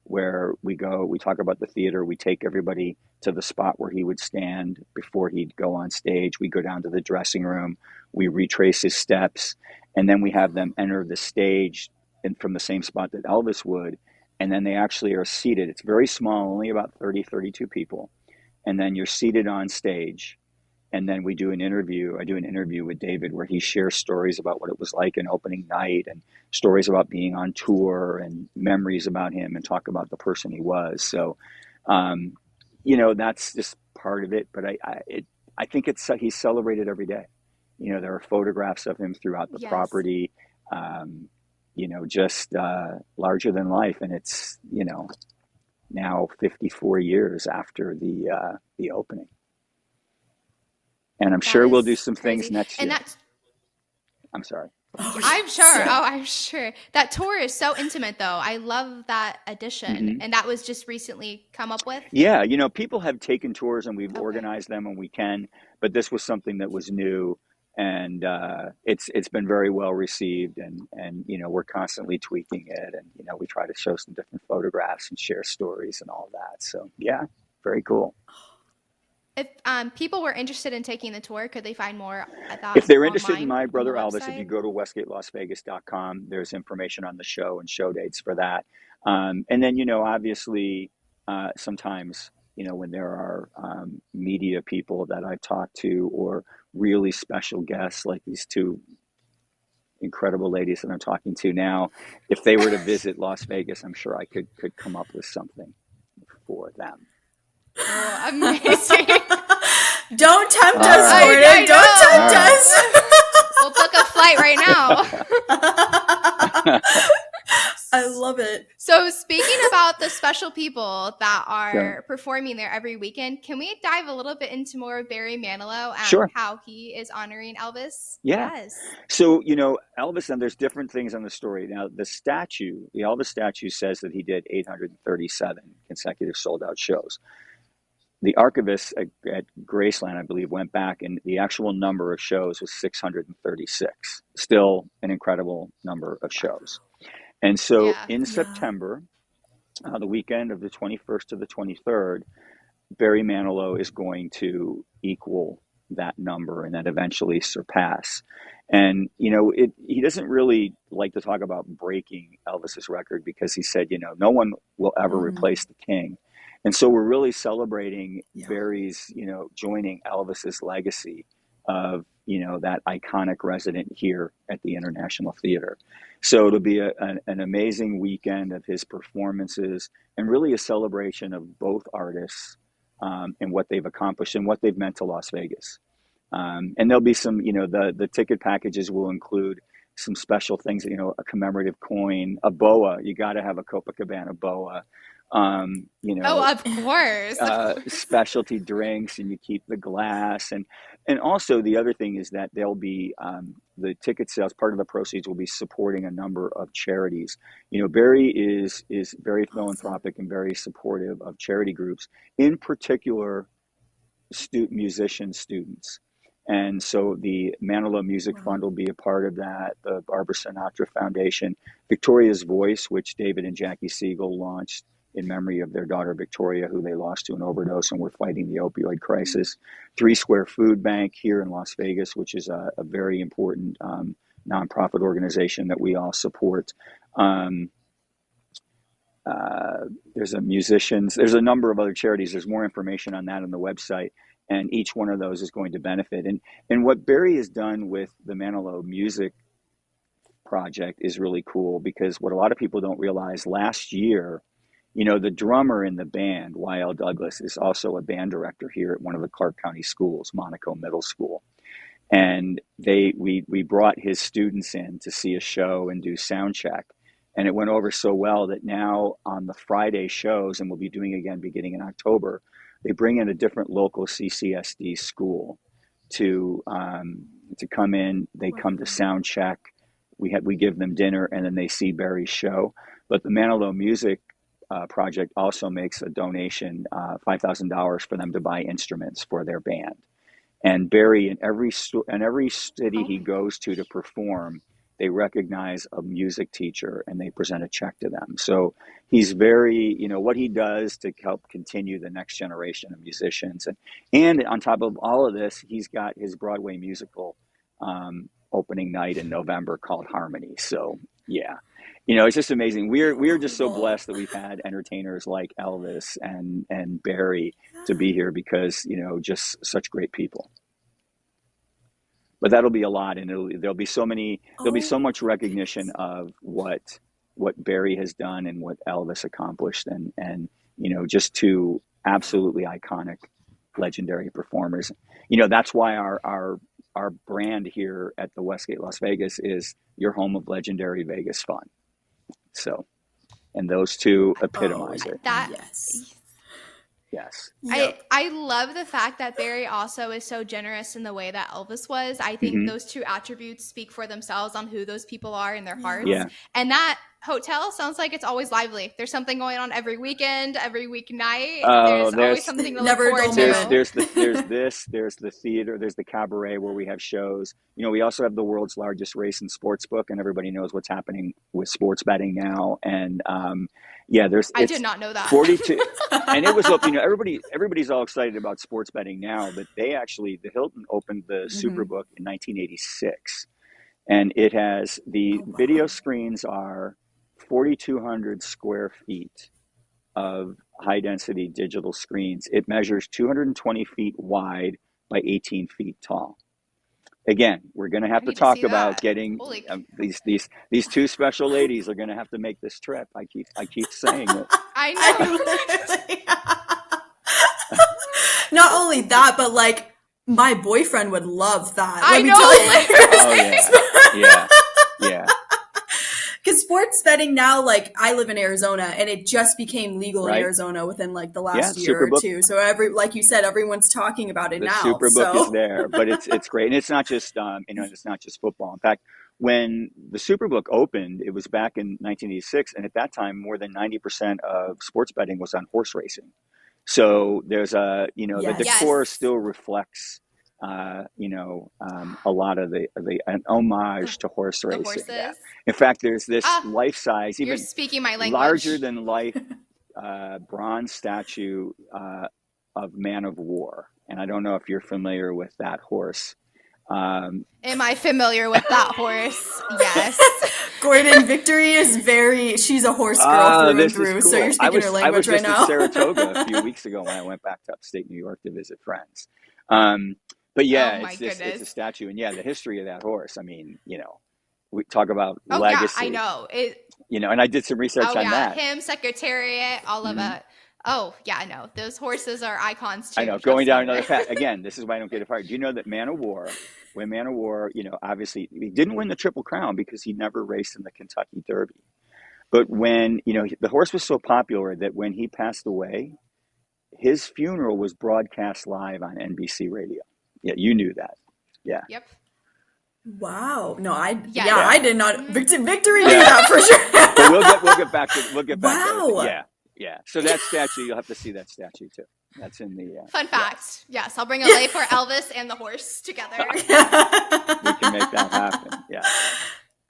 [SPEAKER 4] where we talk about the theater, we take everybody to the spot where he would stand before he'd go on stage. We go down to the dressing room, we retrace his steps, and then we have them enter the stage from the same spot that Elvis would. And then they actually are seated. It's very small, only about 32 people. And then you're seated on stage and then we do an interview. I do an interview with David where he shares stories about what it was like in opening night and stories about being on tour and memories about him and talk about the person he was. So, um, that's just part of it. But I think he's celebrated every day. There are photographs of him throughout the
[SPEAKER 2] Yes.
[SPEAKER 4] property. Just larger than life, and it's now 54 years after the opening. And I'm
[SPEAKER 2] That
[SPEAKER 4] sure we'll do
[SPEAKER 2] is
[SPEAKER 4] some things
[SPEAKER 2] crazy.
[SPEAKER 4] next
[SPEAKER 2] And
[SPEAKER 4] year.
[SPEAKER 2] that's
[SPEAKER 4] I'm sorry.
[SPEAKER 3] Oh,
[SPEAKER 2] I'm sure.
[SPEAKER 3] yes.
[SPEAKER 2] Oh, I'm sure. That tour is so intimate though. I love that addition.
[SPEAKER 4] Hmm.
[SPEAKER 2] And that was just recently come up with.
[SPEAKER 4] Yeah, people have taken tours and we've
[SPEAKER 2] Okay.
[SPEAKER 4] organized them and we can, but this was something that was new, and it's been very well received, and we're constantly tweaking it, and we try to show some different photographs and share stories and all that. So yeah, very cool.
[SPEAKER 2] If people were interested in taking the tour, could they find more at
[SPEAKER 4] If
[SPEAKER 2] that
[SPEAKER 4] they're interested in
[SPEAKER 2] online
[SPEAKER 4] My
[SPEAKER 2] on the
[SPEAKER 4] Brother Elvis, if you
[SPEAKER 2] website?
[SPEAKER 4] go to westgatelasvegas.com, there's information on the show and show dates for that. And then, obviously, sometimes, when there are media people that I've talked to or really special guests like these two incredible ladies that I'm talking to now, if they were to visit Las Vegas, I'm sure I could come up with something for them.
[SPEAKER 2] Oh, amazing.
[SPEAKER 3] Don't tempt
[SPEAKER 4] All
[SPEAKER 3] us,
[SPEAKER 4] right.
[SPEAKER 3] Gordon. Don't
[SPEAKER 4] All right.
[SPEAKER 2] I know. We'll book a flight right now.
[SPEAKER 3] tempt us. I love it.
[SPEAKER 2] So, speaking about the special people that
[SPEAKER 4] Sure.
[SPEAKER 2] are performing there every weekend, can we dive a little bit into more of Barry Manilow and
[SPEAKER 4] Sure.
[SPEAKER 2] how he is honoring Elvis?
[SPEAKER 4] Yeah.
[SPEAKER 2] Yes.
[SPEAKER 4] So, Elvis, and there's different things on the story. Now, the Elvis statue says that he did 837 consecutive sold out shows. The archivist at Graceland, I believe, went back and the actual number of shows was 636. Still an incredible number of
[SPEAKER 3] Wow.
[SPEAKER 4] shows. And so
[SPEAKER 2] Yeah.
[SPEAKER 4] in
[SPEAKER 3] Yeah.
[SPEAKER 4] September, the weekend of the 21st to the 23rd, Barry Manilow is going to equal that number and then eventually surpass. And he doesn't really like to talk about breaking Elvis's record because he said, no one will ever
[SPEAKER 3] Mhm.
[SPEAKER 4] replace the king. And so we're really celebrating
[SPEAKER 3] Yeah.
[SPEAKER 4] Barry's, joining Elvis's legacy of that iconic resident here at the International Theater. So it'll be an amazing weekend of his performances and really a celebration of both artists and what they've accomplished and what they've meant to Las Vegas. And there'll be some, the ticket packages will include some special things, a commemorative coin, a boa. You got to have a Copacabana boa.
[SPEAKER 2] Oh, of course.
[SPEAKER 4] Specialty drinks, and you keep the glass. And also the other thing is that there'll be the ticket sales, part of the proceeds will be supporting a number of charities. Barry is very philanthropic and very supportive of charity groups, in particular musician students. And so the Manilow Music Fund will be a part of that, the Barbara Sinatra Foundation, Victoria's Voice, which David and Jackie Siegel launched in memory of their daughter Victoria, who they lost to an overdose, and we're fighting the opioid crisis. 3 Square Food Bank here in Las Vegas, which is a very important nonprofit organization that we all support. There's there's a number of other charities. There's more information on that on the website, and each one of those is going to benefit. And what Barry has done with the Manilow Music Project is really cool, because what a lot of people don't realize, last year, the drummer in the band, Y.L. Douglas, is also a band director here at one of the Clark County schools, Monaco Middle School. And we brought his students in to see a show and do sound check. And it went over so well that now on the Friday shows, and we'll be doing again beginning in October, they bring in a different local CCSD school to come in. They come to sound check. We give them dinner, and then they see Barry's show. But the Manilow Music Project also makes a donation, $5,000 for them to buy instruments for their band. And Barry, in every city he goes to perform, they recognize a music teacher and they present a check to them. So he's very, what he does to help continue the next generation of musicians. And on top of all of this, he's got his Broadway musical opening night in November called Harmony. So yeah, it's just amazing. We're just so blessed that we've had entertainers like Elvis and Barry to be here, because, just such great people. But that'll be a lot, and there'll be so much recognition of what Barry has done and what Elvis accomplished, and just two absolutely iconic, legendary performers. That's why our brand here at the Westgate Las Vegas is your home of legendary Vegas fun. So, and those two epitomize it. Yes.
[SPEAKER 3] Yep.
[SPEAKER 2] I love the fact that Barry also is so generous in the way that Elvis was. I think those two attributes speak for themselves on who those people are in their hearts.
[SPEAKER 4] Yeah.
[SPEAKER 2] And that hotel sounds like it's always lively. There's something going on every weekend, every weeknight.
[SPEAKER 4] Oh,
[SPEAKER 2] there's always something to look
[SPEAKER 3] never
[SPEAKER 2] forward
[SPEAKER 3] dull
[SPEAKER 2] to.
[SPEAKER 3] moment.
[SPEAKER 4] There's the theater, there's the cabaret where we have shows. We also have the world's largest race and sports book, and everybody knows what's happening with sports betting now. And
[SPEAKER 2] I did not know that.
[SPEAKER 4] 42, and it was everybody's all excited about sports betting now, but the Hilton opened the Superbook in 1986, and it has video screens are 4,200 square feet of high density digital screens. It measures 220 feet wide by 18 feet tall. Again, we're going to have to talk about getting these two special ladies are going to have to make this trip. I keep saying it.
[SPEAKER 2] I know.
[SPEAKER 3] Not only that, but like my boyfriend would love that.
[SPEAKER 2] I know.
[SPEAKER 4] Oh yeah.
[SPEAKER 3] Because sports betting now, like I live in Arizona, and it just became legal in Arizona within like the last year or two. So like you said, everyone's talking about it now.
[SPEAKER 4] The Superbook is there, but it's great, and it's not just it's not just football. In fact, when the Superbook opened, it was back in 1986, and at that time, more than 90% of sports betting was on horse racing. So there's the decor still reflects a lot of an homage to horse racing. Yeah. In fact, there's this life-size, even
[SPEAKER 2] you're speaking my language,
[SPEAKER 4] larger than life bronze statue of Man of War, and I don't know if you're familiar with that horse.
[SPEAKER 2] Am I familiar with that horse? Yes.
[SPEAKER 3] Gordon, Victory is she's a horse girl through and through,
[SPEAKER 4] cool.
[SPEAKER 3] So you're speaking her language right now.
[SPEAKER 4] I was just in Saratoga a few weeks ago when I went back to upstate New York to visit friends. But
[SPEAKER 2] Oh
[SPEAKER 4] yeah,
[SPEAKER 2] my
[SPEAKER 4] it's a
[SPEAKER 2] goodness.
[SPEAKER 4] statue, and yeah, the history of that horse. I mean, we talk about
[SPEAKER 2] Oh yeah, I
[SPEAKER 4] legacy,
[SPEAKER 2] know. It
[SPEAKER 4] and I did some research
[SPEAKER 2] Oh
[SPEAKER 4] on
[SPEAKER 2] yeah,
[SPEAKER 4] that.
[SPEAKER 2] him, Secretariat, all of
[SPEAKER 4] Hmm.
[SPEAKER 2] it. Oh yeah, I know. Those horses are icons
[SPEAKER 4] I
[SPEAKER 2] too.
[SPEAKER 4] know, going
[SPEAKER 2] Trust
[SPEAKER 4] down
[SPEAKER 2] me.
[SPEAKER 4] another path. Again, this is why I don't get it fired. Do you know that Man of War, when Man of War, obviously he didn't win the Triple Crown because he never raced in the Kentucky Derby. But when, the horse was so popular that when he passed away, his funeral was broadcast live on NBC radio. Yeah, you knew that. Yeah,
[SPEAKER 2] Yep.
[SPEAKER 3] Wow. No,
[SPEAKER 2] Yes.
[SPEAKER 3] yeah,
[SPEAKER 4] yeah,
[SPEAKER 3] I did not.
[SPEAKER 2] Mhm.
[SPEAKER 3] Victory knew
[SPEAKER 4] yeah.
[SPEAKER 3] that for
[SPEAKER 4] But
[SPEAKER 3] sure.
[SPEAKER 4] we'll get back to other things.
[SPEAKER 3] Wow.
[SPEAKER 4] Yeah, yeah. So that statue, you'll have to see that statue too. That's in the
[SPEAKER 2] Fun
[SPEAKER 4] yeah.
[SPEAKER 2] fact. Yes, I'll bring a lei for Elvis and the horse together.
[SPEAKER 4] We can make that happen. Yeah.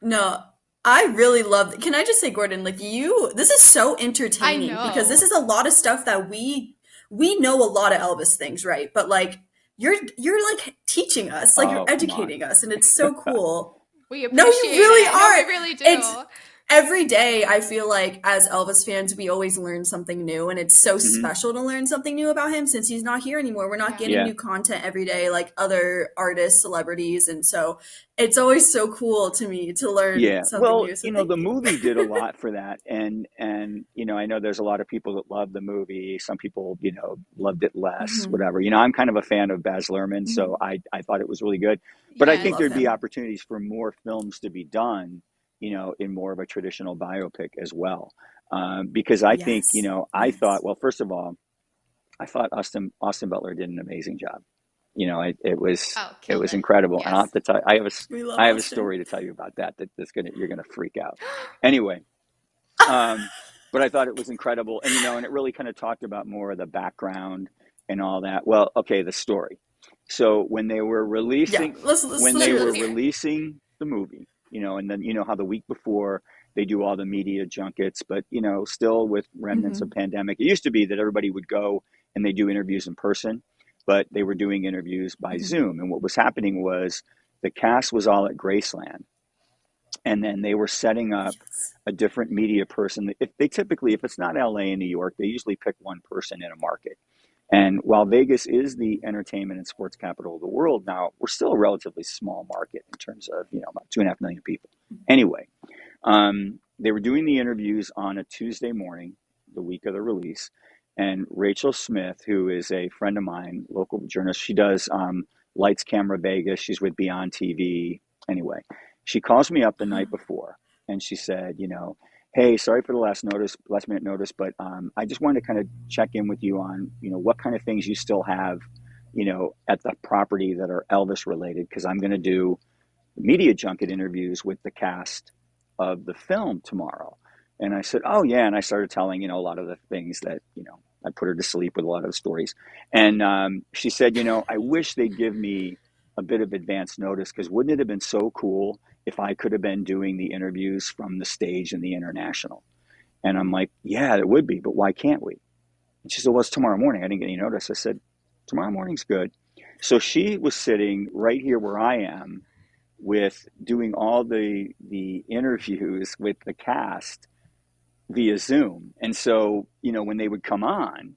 [SPEAKER 3] No, I really love. Can I just say, Gordon, like this is so
[SPEAKER 2] I
[SPEAKER 3] entertaining because this
[SPEAKER 2] know.
[SPEAKER 3] is a lot of stuff that we know a lot of Elvis things, right? But like you're like teaching us, like you're
[SPEAKER 4] Oh, come on.
[SPEAKER 3] educating us, and it's so cool.
[SPEAKER 2] We
[SPEAKER 3] No, you
[SPEAKER 2] appreciate
[SPEAKER 3] really
[SPEAKER 2] it. No, we
[SPEAKER 3] are.
[SPEAKER 2] really do.
[SPEAKER 3] It's every day I feel like as Elvis fans, we always learn something new, and it's so
[SPEAKER 4] Hmm.
[SPEAKER 3] special to learn something new about him since he's not here anymore. We're not
[SPEAKER 2] Yeah.
[SPEAKER 3] getting
[SPEAKER 4] Yeah.
[SPEAKER 3] new content every day like other artists, celebrities, and so it's always so cool to me to learn
[SPEAKER 4] Yeah.
[SPEAKER 3] something
[SPEAKER 4] Well,
[SPEAKER 3] new. So thank
[SPEAKER 4] the
[SPEAKER 3] you.
[SPEAKER 4] movie did a lot for that. And I know there's a lot of people that love the movie. Some people, loved it less,
[SPEAKER 3] Hmm.
[SPEAKER 4] whatever. I'm kind of a fan of Baz Luhrmann, so
[SPEAKER 3] Hmm.
[SPEAKER 4] I thought it was really good. But I think
[SPEAKER 2] Yes.
[SPEAKER 3] Love
[SPEAKER 4] there'd be
[SPEAKER 3] him.
[SPEAKER 4] opportunities for more films to be done, in more of a traditional biopic as well. Because I think,
[SPEAKER 3] Yes.
[SPEAKER 4] I thought,
[SPEAKER 3] Yes.
[SPEAKER 4] well, first of all, I thought Austin Butler did an amazing job. It was
[SPEAKER 2] Oh,
[SPEAKER 4] it
[SPEAKER 2] killed
[SPEAKER 4] was
[SPEAKER 2] it.
[SPEAKER 4] incredible. And I have
[SPEAKER 2] Yes.
[SPEAKER 4] to tell
[SPEAKER 3] We love
[SPEAKER 4] I have a
[SPEAKER 3] Austin.
[SPEAKER 4] story to tell you about that's gonna you're gonna freak out. Anyway, um, but I thought it was incredible, and it really kind of talked about more of the background and all that. Well, okay, the story. So
[SPEAKER 3] Yeah.
[SPEAKER 4] when
[SPEAKER 3] Let's
[SPEAKER 4] they
[SPEAKER 3] hear
[SPEAKER 2] Let's
[SPEAKER 4] were
[SPEAKER 3] this.
[SPEAKER 2] hear it.
[SPEAKER 4] releasing the movie, and then how the week before they do all the media junkets, but still with remnants of
[SPEAKER 3] Hmm.
[SPEAKER 4] pandemic. It used to be that everybody would go and they do interviews in person, but they were doing interviews by
[SPEAKER 3] Hmm.
[SPEAKER 4] Zoom. And what was happening was the cast was all at Graceland, and then they were setting up
[SPEAKER 3] Yes.
[SPEAKER 4] a different media person. If it's not LA and New York, they usually pick one person in a market. And while Vegas is the entertainment and sports capital of the world now, we're still a relatively small market in terms of about 2.5 million people. Anyway, they were doing the interviews on a Tuesday morning, the week of the release, and Rachel Smith, who is a friend of mine, local journalist, she does Lights Camera Vegas. She's with Beyond TV. Anyway, she calls me up the night before, and she said, hey, sorry for the last minute notice, but I just wanted to kind of check in with you on, what kind of things you still have, at the property that are Elvis related, because I'm going to do media junket interviews with the cast of the film tomorrow. And I said, oh, yeah. And I started telling, a lot of the things that, I put her to sleep with a lot of the stories. And she said, I wish they'd give me a bit of advance notice because wouldn't it have been so cool if I could have been doing the interviews from the stage in the International? And I'm like, yeah, it would be, but why can't we? And she said, well, it's tomorrow morning. I didn't get any notice. I said, tomorrow morning's good. So she was sitting right here where I am with doing all the interviews with the cast via Zoom. And so, when they would come on,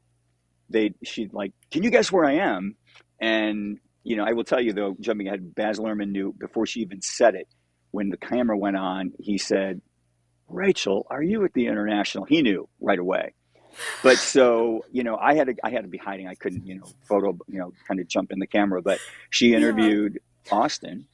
[SPEAKER 4] she'd like, can you guess where I am? And, I will tell you though, jumping ahead, Baz Luhrmann knew before she even said it, when the camera went on, he said, Rachel, are you at the International? He knew right away. But so, I had to be hiding. I couldn't, kind of jump in the camera, but she
[SPEAKER 3] Yeah.
[SPEAKER 4] interviewed Austin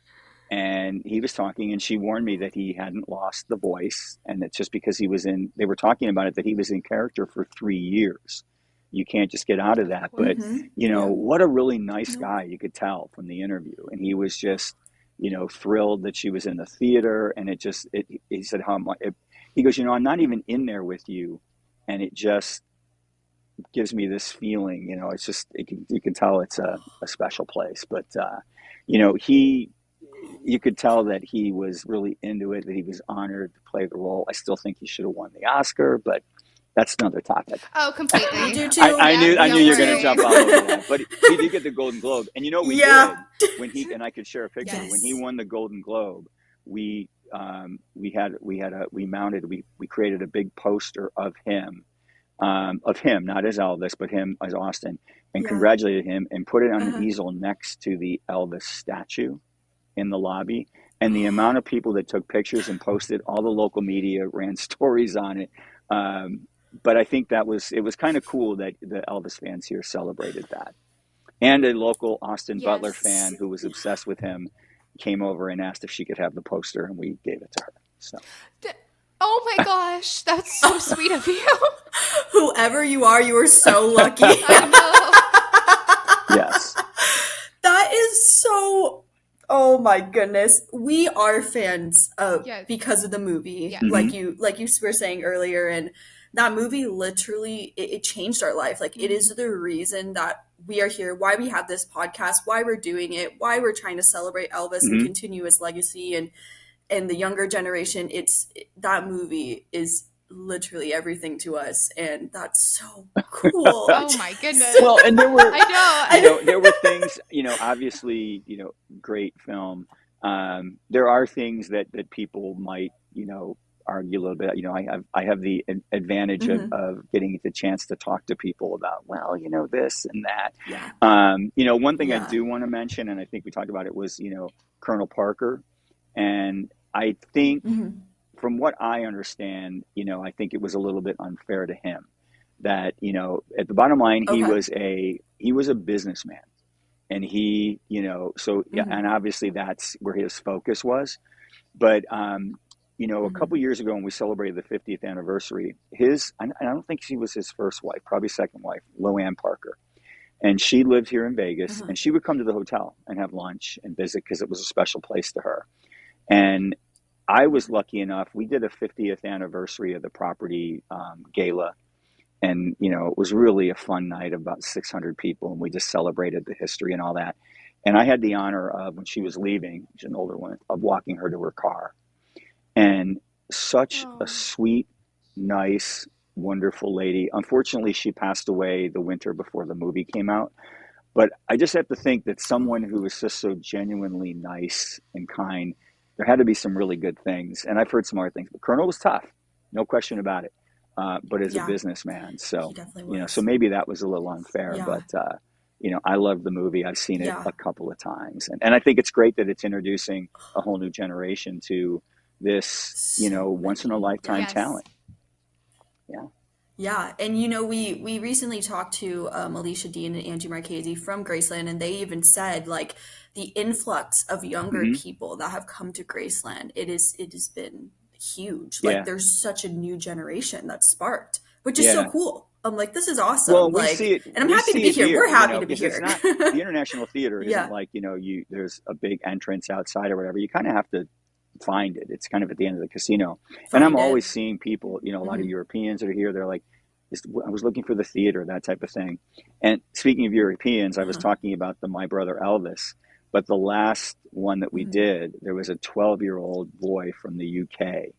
[SPEAKER 4] and he was talking and she warned me that he hadn't lost the voice and it's just because they were talking about it that he was in character for 3 years. You can't just get out of
[SPEAKER 2] Of
[SPEAKER 4] that. But
[SPEAKER 3] Hmm.
[SPEAKER 2] course.
[SPEAKER 3] Yeah.
[SPEAKER 4] what a really nice
[SPEAKER 3] Nope.
[SPEAKER 4] guy, you could tell from the interview. And he was just thrilled that she was in the theater. And he said how much he goes, I'm not even in there with you, and it just gives me this feeling. It's just you can tell it's a special place. But he you could tell that he was really into it, that he was honored to play the role. I still think he should have won the Oscar, but that's another topic.
[SPEAKER 2] Oh,
[SPEAKER 3] We
[SPEAKER 2] completely.
[SPEAKER 3] do
[SPEAKER 4] I,
[SPEAKER 3] too.
[SPEAKER 4] I knew
[SPEAKER 2] Yep,
[SPEAKER 4] I
[SPEAKER 3] We
[SPEAKER 4] knew
[SPEAKER 2] don't
[SPEAKER 3] do
[SPEAKER 4] you're going to
[SPEAKER 3] too.
[SPEAKER 4] jump
[SPEAKER 2] worry.
[SPEAKER 4] all over that, but he did get the Golden Globe, and we
[SPEAKER 3] Yeah.
[SPEAKER 4] did and I could share a picture when he
[SPEAKER 2] Yes.
[SPEAKER 3] Yes.
[SPEAKER 4] won the Golden Globe. We created a big poster of him of him, not as Elvis, but him as Austin, and
[SPEAKER 3] Yeah.
[SPEAKER 4] congratulated him and put it on an
[SPEAKER 3] Uh-huh.
[SPEAKER 4] easel next to the Elvis statue in the lobby. And the amount of people that took pictures and posted, all the local media ran stories on it. Um, but I think it was kind of cool that the Elvis fans here celebrated that. And a local Austin Butler fan
[SPEAKER 2] Yes.
[SPEAKER 4] who was obsessed with him came over and asked if she could have the poster, and we gave it to her. So,
[SPEAKER 2] Oh my gosh, that's so sweet of you.
[SPEAKER 3] Whoever you are so lucky.
[SPEAKER 2] I know.
[SPEAKER 4] yes.
[SPEAKER 3] That is so. Oh my goodness, we are fans of
[SPEAKER 2] Yes.
[SPEAKER 3] because of the movie,
[SPEAKER 2] Yes.
[SPEAKER 4] Mhm.
[SPEAKER 3] like you were saying earlier, and that movie literally it changed our life. Like it is the reason that we are here, why we have this podcast, why we're doing it, why we're trying to celebrate Elvis and
[SPEAKER 4] Mhm.
[SPEAKER 3] continue his legacy, and the younger generation. That movie is literally everything to us, and that's so cool.
[SPEAKER 2] Oh my goodness.
[SPEAKER 4] Well, and there were,
[SPEAKER 2] I
[SPEAKER 4] you
[SPEAKER 2] know.
[SPEAKER 4] know, there were things, you know, obviously, you know, great film. There are things that people might, you know, argue a little bit. You know, I have the advantage
[SPEAKER 3] Mhm.
[SPEAKER 4] of getting the chance to talk to people about, well, you know, this and that.
[SPEAKER 3] Yeah,
[SPEAKER 4] You know, one thing I
[SPEAKER 3] yeah.
[SPEAKER 4] do want to mention, and I think we talked about it, was, you know, Colonel Parker. And I think
[SPEAKER 3] Mhm.
[SPEAKER 4] from what I understand, you know, I think it was a little bit unfair to him that, you know, at the bottom line,
[SPEAKER 3] Okay.
[SPEAKER 4] he was a businessman, and he, you know, so yeah, and
[SPEAKER 3] Mhm.
[SPEAKER 4] obviously that's where his focus was. But you know, a couple
[SPEAKER 3] Mhm.
[SPEAKER 4] years ago when we celebrated the 50th anniversary, I don't think she was his first wife, probably second wife, Loanne Parker, and she lived here in Vegas,
[SPEAKER 3] Uh-huh.
[SPEAKER 4] and she would come to the hotel and have lunch and visit because it was a special place to her. And I was lucky enough. We did a 50th anniversary of the property gala, and you know it was really a fun night of about 600 people, and we just celebrated the history and all that. And I had the honor of, when she was leaving, she's an older one, of walking her to her car. And such a
[SPEAKER 2] Oh.
[SPEAKER 4] sweet, nice, wonderful lady. Unfortunately, she passed away the winter before the movie came out. But I just have to think that
[SPEAKER 3] Oh.
[SPEAKER 4] someone who was just so genuinely nice and kind, there had to be some really good things. And I've heard some other things, but Colonel was tough, no question about it. But as a
[SPEAKER 3] Yeah,
[SPEAKER 4] businessman,
[SPEAKER 3] he
[SPEAKER 4] so
[SPEAKER 3] definitely
[SPEAKER 4] you know, so
[SPEAKER 3] was.
[SPEAKER 4] maybe that was a little unfair.
[SPEAKER 3] Yeah,
[SPEAKER 4] But you know, I love the movie. I've seen it
[SPEAKER 3] yeah.
[SPEAKER 4] a couple of times, and I think it's great that it's introducing a whole new generation to this, you know,
[SPEAKER 3] So
[SPEAKER 4] once in a
[SPEAKER 3] many. Yeah.
[SPEAKER 4] lifetime
[SPEAKER 2] Yes.
[SPEAKER 4] talent. Yeah.
[SPEAKER 3] Yeah, and you know, we recently talked to Alicia Dean and Angie Marchese from Graceland, and they even said like the influx of younger
[SPEAKER 4] Hmm.
[SPEAKER 3] people that have come to Graceland, it has been huge. Like
[SPEAKER 4] Yeah.
[SPEAKER 3] there's such a new generation that's sparked, which is so
[SPEAKER 4] Yeah.
[SPEAKER 3] cool. I'm like, this is awesome.
[SPEAKER 4] Well,
[SPEAKER 3] Like, and I'm
[SPEAKER 4] we
[SPEAKER 3] happy to
[SPEAKER 4] see
[SPEAKER 3] be
[SPEAKER 4] it
[SPEAKER 3] here. We're
[SPEAKER 4] here, you
[SPEAKER 3] happy
[SPEAKER 4] know,
[SPEAKER 3] to be
[SPEAKER 4] because it's
[SPEAKER 3] here.
[SPEAKER 4] not, the International Theater isn't
[SPEAKER 3] Yeah,
[SPEAKER 4] like, you know, there's a big entrance outside or whatever. You kind of have to find it. It's kind of at the end of the casino. And I'm
[SPEAKER 3] find
[SPEAKER 4] always
[SPEAKER 3] it.
[SPEAKER 4] seeing people, you know, a lot of
[SPEAKER 3] Hmm.
[SPEAKER 4] Europeans that are here. They're like, I was looking for the theater, that type of thing. And speaking of Europeans, I was
[SPEAKER 3] Uh-huh.
[SPEAKER 4] talking about My Brother Elvis, but the last one that we
[SPEAKER 3] Hmm.
[SPEAKER 4] did, there was a 12-year-old boy from the UK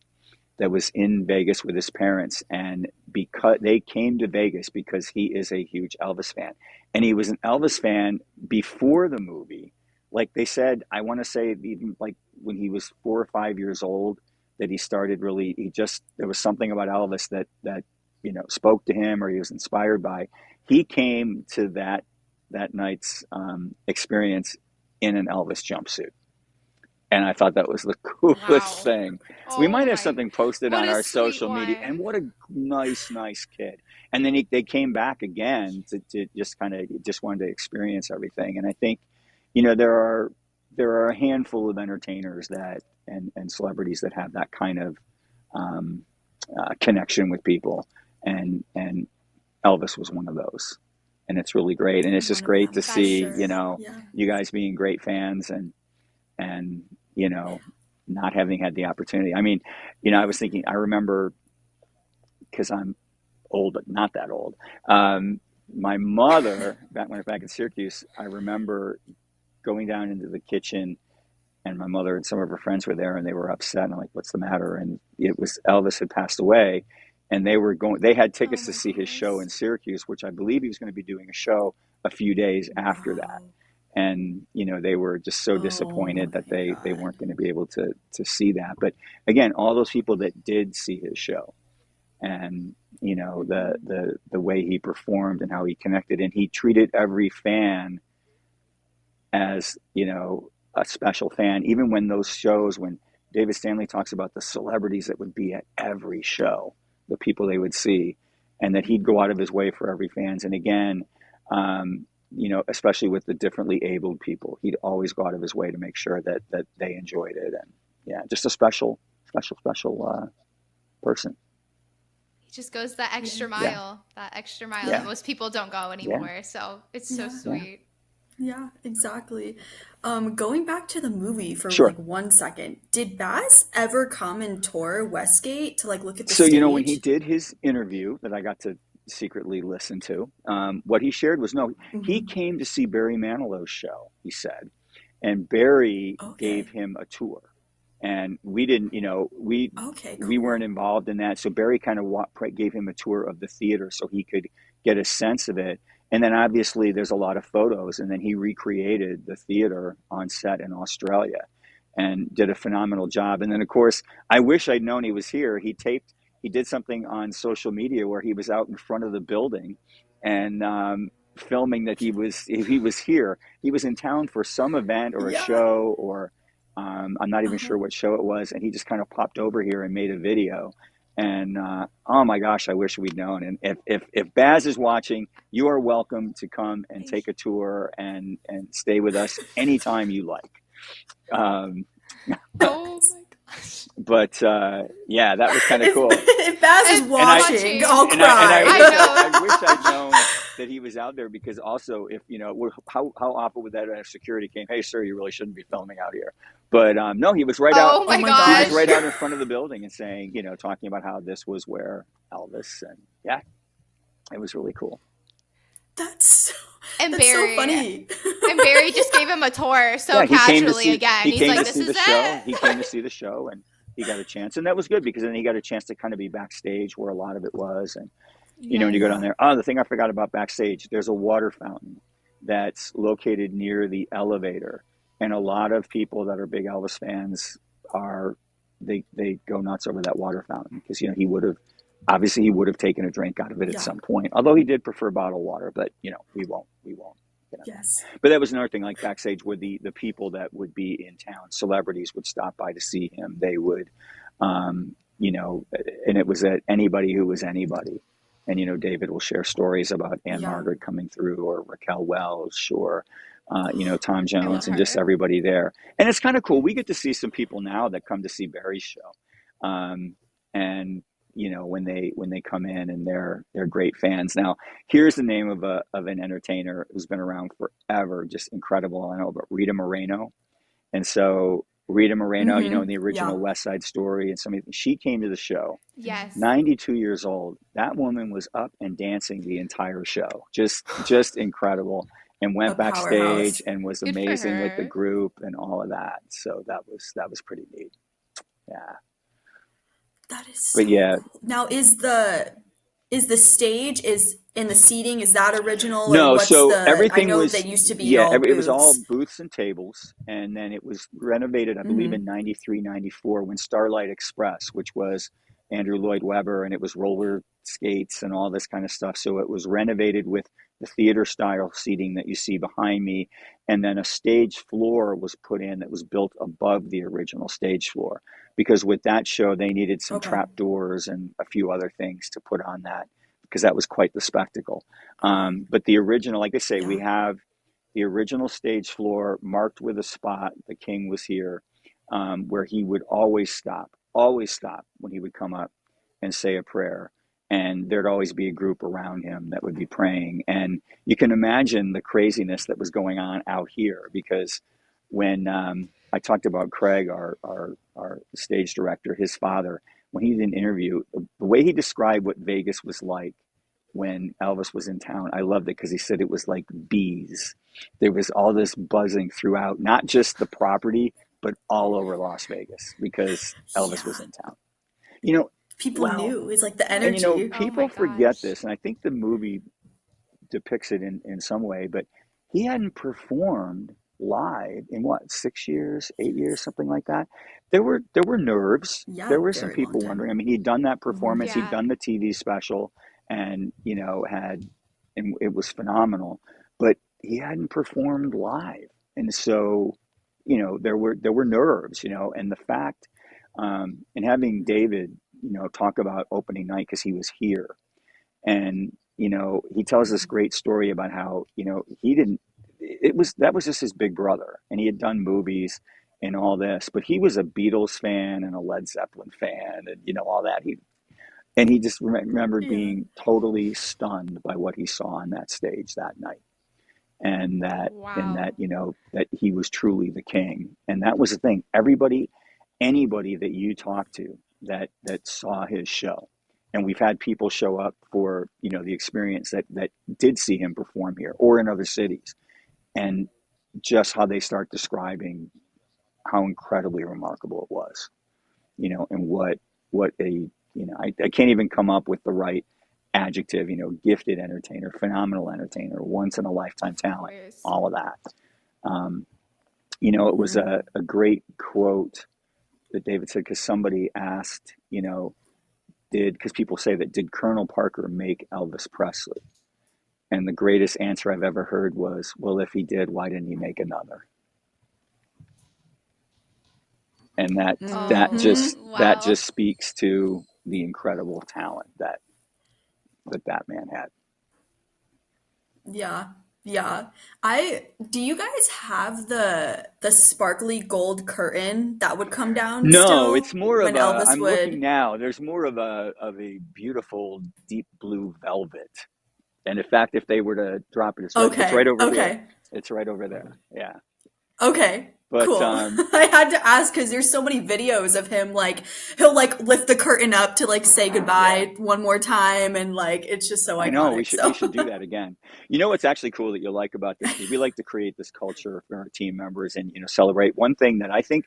[SPEAKER 4] that was in Vegas with his parents, and because they came to Vegas because he is a huge Elvis fan, and he was an Elvis fan before the movie. Like they said, I want to say even like when he was 4 or 5 years old, that he started really. He just, there was something about Elvis that you know spoke to him, or he was inspired by. He came to that night's experience in an Elvis jumpsuit, and I thought that was the coolest
[SPEAKER 2] Wow.
[SPEAKER 4] thing. We
[SPEAKER 2] Oh
[SPEAKER 4] might have
[SPEAKER 2] my.
[SPEAKER 4] something posted
[SPEAKER 2] What
[SPEAKER 4] on
[SPEAKER 2] a
[SPEAKER 4] our
[SPEAKER 2] sweet
[SPEAKER 4] social media. And
[SPEAKER 2] one.
[SPEAKER 4] what a nice, nice kid. And then they came back again to just kind of just wanted to experience everything. And I think, you know, there are a handful of entertainers that and celebrities that have that kind of um, connection with people. And Elvis was one of those. And it's really great. And it's just
[SPEAKER 3] One of
[SPEAKER 4] great
[SPEAKER 3] them
[SPEAKER 4] to
[SPEAKER 3] for
[SPEAKER 2] That
[SPEAKER 4] see, you
[SPEAKER 3] sure.
[SPEAKER 2] is.
[SPEAKER 4] know,
[SPEAKER 3] Yeah,
[SPEAKER 4] you guys being great fans, and you know, not having had the opportunity. I mean, you know, I was thinking, I remember, because I'm old but not that old, my mother, back when I was back in Syracuse, I remember going down into the kitchen, and my mother and some of her friends were there, and they were upset, and I'm like, what's the matter? And it was Elvis had passed away, and they had
[SPEAKER 2] Oh
[SPEAKER 4] tickets to
[SPEAKER 2] my
[SPEAKER 4] see his show
[SPEAKER 2] goodness.
[SPEAKER 4] in Syracuse, which I believe he was going to be doing a show a few days after that.
[SPEAKER 3] wow.
[SPEAKER 4] And you know, they were just so
[SPEAKER 3] Oh
[SPEAKER 4] disappointed that
[SPEAKER 3] my
[SPEAKER 4] they
[SPEAKER 3] God.
[SPEAKER 4] weren't going to be able to see that. But again, all those people that did see his show, and the way he performed and how he connected, and he treated every fan as a special fan. Even when those shows, when David Stanley talks about the celebrities that would be at every show, the people they would see, and that he'd go out of his way for every fans. And again, especially with the differently abled people, he'd always go out of his way to make sure that they enjoyed it. And yeah, just a special person.
[SPEAKER 2] He just goes that extra mile,
[SPEAKER 4] Yeah.
[SPEAKER 2] that most people don't go anymore. So it's so sweet.
[SPEAKER 3] Yeah, exactly. Going back to the movie for
[SPEAKER 4] Sure.
[SPEAKER 3] like 1 second, did Bass ever come and tour Westgate to like look at the
[SPEAKER 4] So,
[SPEAKER 3] stage?
[SPEAKER 4] when he did his interview that I got to secretly listen to, what he shared was he came to see Barry Manilow's show, he said, and Barry gave him a tour. And we didn't, we weren't involved in that. So Barry kind of gave him a tour of the theater so he could get a sense of it. And then obviously there's a lot of photos, and then he recreated the theater on set in Australia and did a phenomenal job. And then of course, I wish I'd known he was here. He did something on social media where he was out in front of the building and filming that he was here. He was in town for some event or a show, or I'm not even sure what show it was, and he just kind of popped over here and made a video. And oh my gosh, I wish we'd known. And if Baz is watching, you are welcome to come and take a tour and stay with us anytime you like.
[SPEAKER 2] Oh my gosh.
[SPEAKER 4] But yeah, that was kind of cool.
[SPEAKER 3] If Baz is watching, I'll cry.
[SPEAKER 4] I wish I'd known that he was out there, because also, if how often would that security came, hey sir, you really shouldn't be filming out here. But no, he was right out.
[SPEAKER 2] Oh my
[SPEAKER 4] He
[SPEAKER 2] gosh.
[SPEAKER 4] was right out in front of the building and saying, talking about how this was where Elvis, and yeah, it was really cool.
[SPEAKER 3] That's
[SPEAKER 2] Barry,
[SPEAKER 3] so funny.
[SPEAKER 2] And Barry just gave him a tour casually again.
[SPEAKER 4] He
[SPEAKER 2] He's
[SPEAKER 4] came
[SPEAKER 2] like,
[SPEAKER 4] to
[SPEAKER 2] this
[SPEAKER 4] see
[SPEAKER 2] is
[SPEAKER 4] the show.
[SPEAKER 2] it.
[SPEAKER 4] He came to see the show, and he got a chance, and that was good, because then he got a chance to kind of be backstage where a lot of it was. And when you go down there, the thing I forgot about backstage, there's a water fountain that's located near the elevator, and a lot of people that are big Elvis fans they go nuts over that water fountain, because he would have taken a drink out of it at some point, although he did prefer bottled water. But we won't.
[SPEAKER 3] Yes.
[SPEAKER 4] But that was another thing, like backstage, where the people that would be in town, celebrities, would stop by to see him. They would, and it was at anybody who was anybody. And David will share stories about Anne Margaret coming through, or Raquel Welch, or Tom Jones, and just everybody there. And it's kind of cool. We get to see some people now that come to see Barry's show, and when they come in, and they're great fans. Now, here's the name of an entertainer who's been around forever, just incredible. I know about Rita Moreno. And so Rita Moreno, in the original West Side Story, and she came to the show.
[SPEAKER 2] Yes.
[SPEAKER 4] 92 years old. That woman was up and dancing the entire show. Just incredible. And went backstage and was amazing with the group and all of that. So that was pretty neat. Yeah.
[SPEAKER 3] That is so cool. Now, is the stage in the seating, is that original?
[SPEAKER 4] No,
[SPEAKER 3] or
[SPEAKER 4] so everything
[SPEAKER 3] I know
[SPEAKER 4] was,
[SPEAKER 3] they used to be all
[SPEAKER 4] it was all
[SPEAKER 3] booths.
[SPEAKER 4] booths and tables, and then it was renovated, I believe, in 93, 94, when Starlight Express, which was Andrew Lloyd Webber, and it was roller skates and all this kind of stuff. So it was renovated with the theater style seating that you see behind me, and then a stage floor was put in that was built above the original stage floor, because with that show they needed some trap doors and a few other things to put on that, because that was quite the spectacle. But the original, like I say, we have the original stage floor marked with a spot. The King was here, where he would always stop when he would come up and say a prayer. And there'd always be a group around him that would be praying. And you can imagine the craziness that was going on out here, because when I talked about Craig, our stage director, his father, when he did an interview, the way he described what Vegas was like when Elvis was in town, I loved it, because he said it was like bees. There was all this buzzing throughout, not just the property, but all over Las Vegas, because Elvis was in town.
[SPEAKER 3] People knew. It's like the energy.
[SPEAKER 4] And people forget this, and I think the movie depicts it in some way, but he hadn't performed live in what, 6 years, 8 years, something like that. There were nerves.
[SPEAKER 3] Yeah,
[SPEAKER 4] There were some
[SPEAKER 3] very long
[SPEAKER 4] people
[SPEAKER 3] time.
[SPEAKER 4] wondering. I mean, he'd done that
[SPEAKER 3] Hmm.
[SPEAKER 4] performance, he'd
[SPEAKER 2] Yeah.
[SPEAKER 4] done the TV special, and and it was phenomenal. But he hadn't performed live, and so there were nerves, and the fact, and having David, talk about opening night because he was here, and he tells this great story about how he didn't it was that was just his big brother, and he had done movies and all this, but he was a Beatles fan and a Led Zeppelin fan, and all that. He just remembered
[SPEAKER 3] Yeah.
[SPEAKER 4] being totally stunned by what he saw on that stage that night, and
[SPEAKER 2] Wow.
[SPEAKER 4] that he was truly the king. And that was the thing. Anybody that you talk to that saw his show, and we've had people show up for the experience that did see him perform here or in other cities, and just how they start describing how incredibly remarkable it was, and what a I can't even come up with the right adjective, gifted entertainer, phenomenal entertainer, once in a lifetime
[SPEAKER 2] Of
[SPEAKER 4] talent,
[SPEAKER 2] course.
[SPEAKER 4] all of that. um, it was
[SPEAKER 3] Hmm.
[SPEAKER 4] a great quote that David said, because somebody asked, because people say that, did Colonel Parker make Elvis Presley? And the greatest answer I've ever heard was, well, if he did, why didn't he make another? And
[SPEAKER 2] Oh,
[SPEAKER 4] that
[SPEAKER 2] wow.
[SPEAKER 4] just speaks to the incredible talent that man had.
[SPEAKER 3] Yeah. Yeah. I do you guys have the sparkly gold curtain that would come down
[SPEAKER 4] No, it's
[SPEAKER 3] still
[SPEAKER 4] more of
[SPEAKER 3] when
[SPEAKER 4] a.
[SPEAKER 3] Elvis
[SPEAKER 4] I'm looking
[SPEAKER 3] would?
[SPEAKER 4] now. There's more of a beautiful deep blue velvet. And in fact, if they were to drop it, it's right
[SPEAKER 3] Okay.
[SPEAKER 4] over here.
[SPEAKER 3] Okay.
[SPEAKER 4] It's right over there. Yeah.
[SPEAKER 3] Okay.
[SPEAKER 4] But
[SPEAKER 3] Cool. I had to ask because there's so many videos of him like he'll like lift the curtain up to like say
[SPEAKER 4] yeah,
[SPEAKER 3] goodbye one more time and like it's just so
[SPEAKER 4] I know
[SPEAKER 3] iconic.
[SPEAKER 4] we
[SPEAKER 3] So
[SPEAKER 4] should do that again. What's actually cool that you like about this, because we like to create this culture for our team members and celebrate. One thing that I think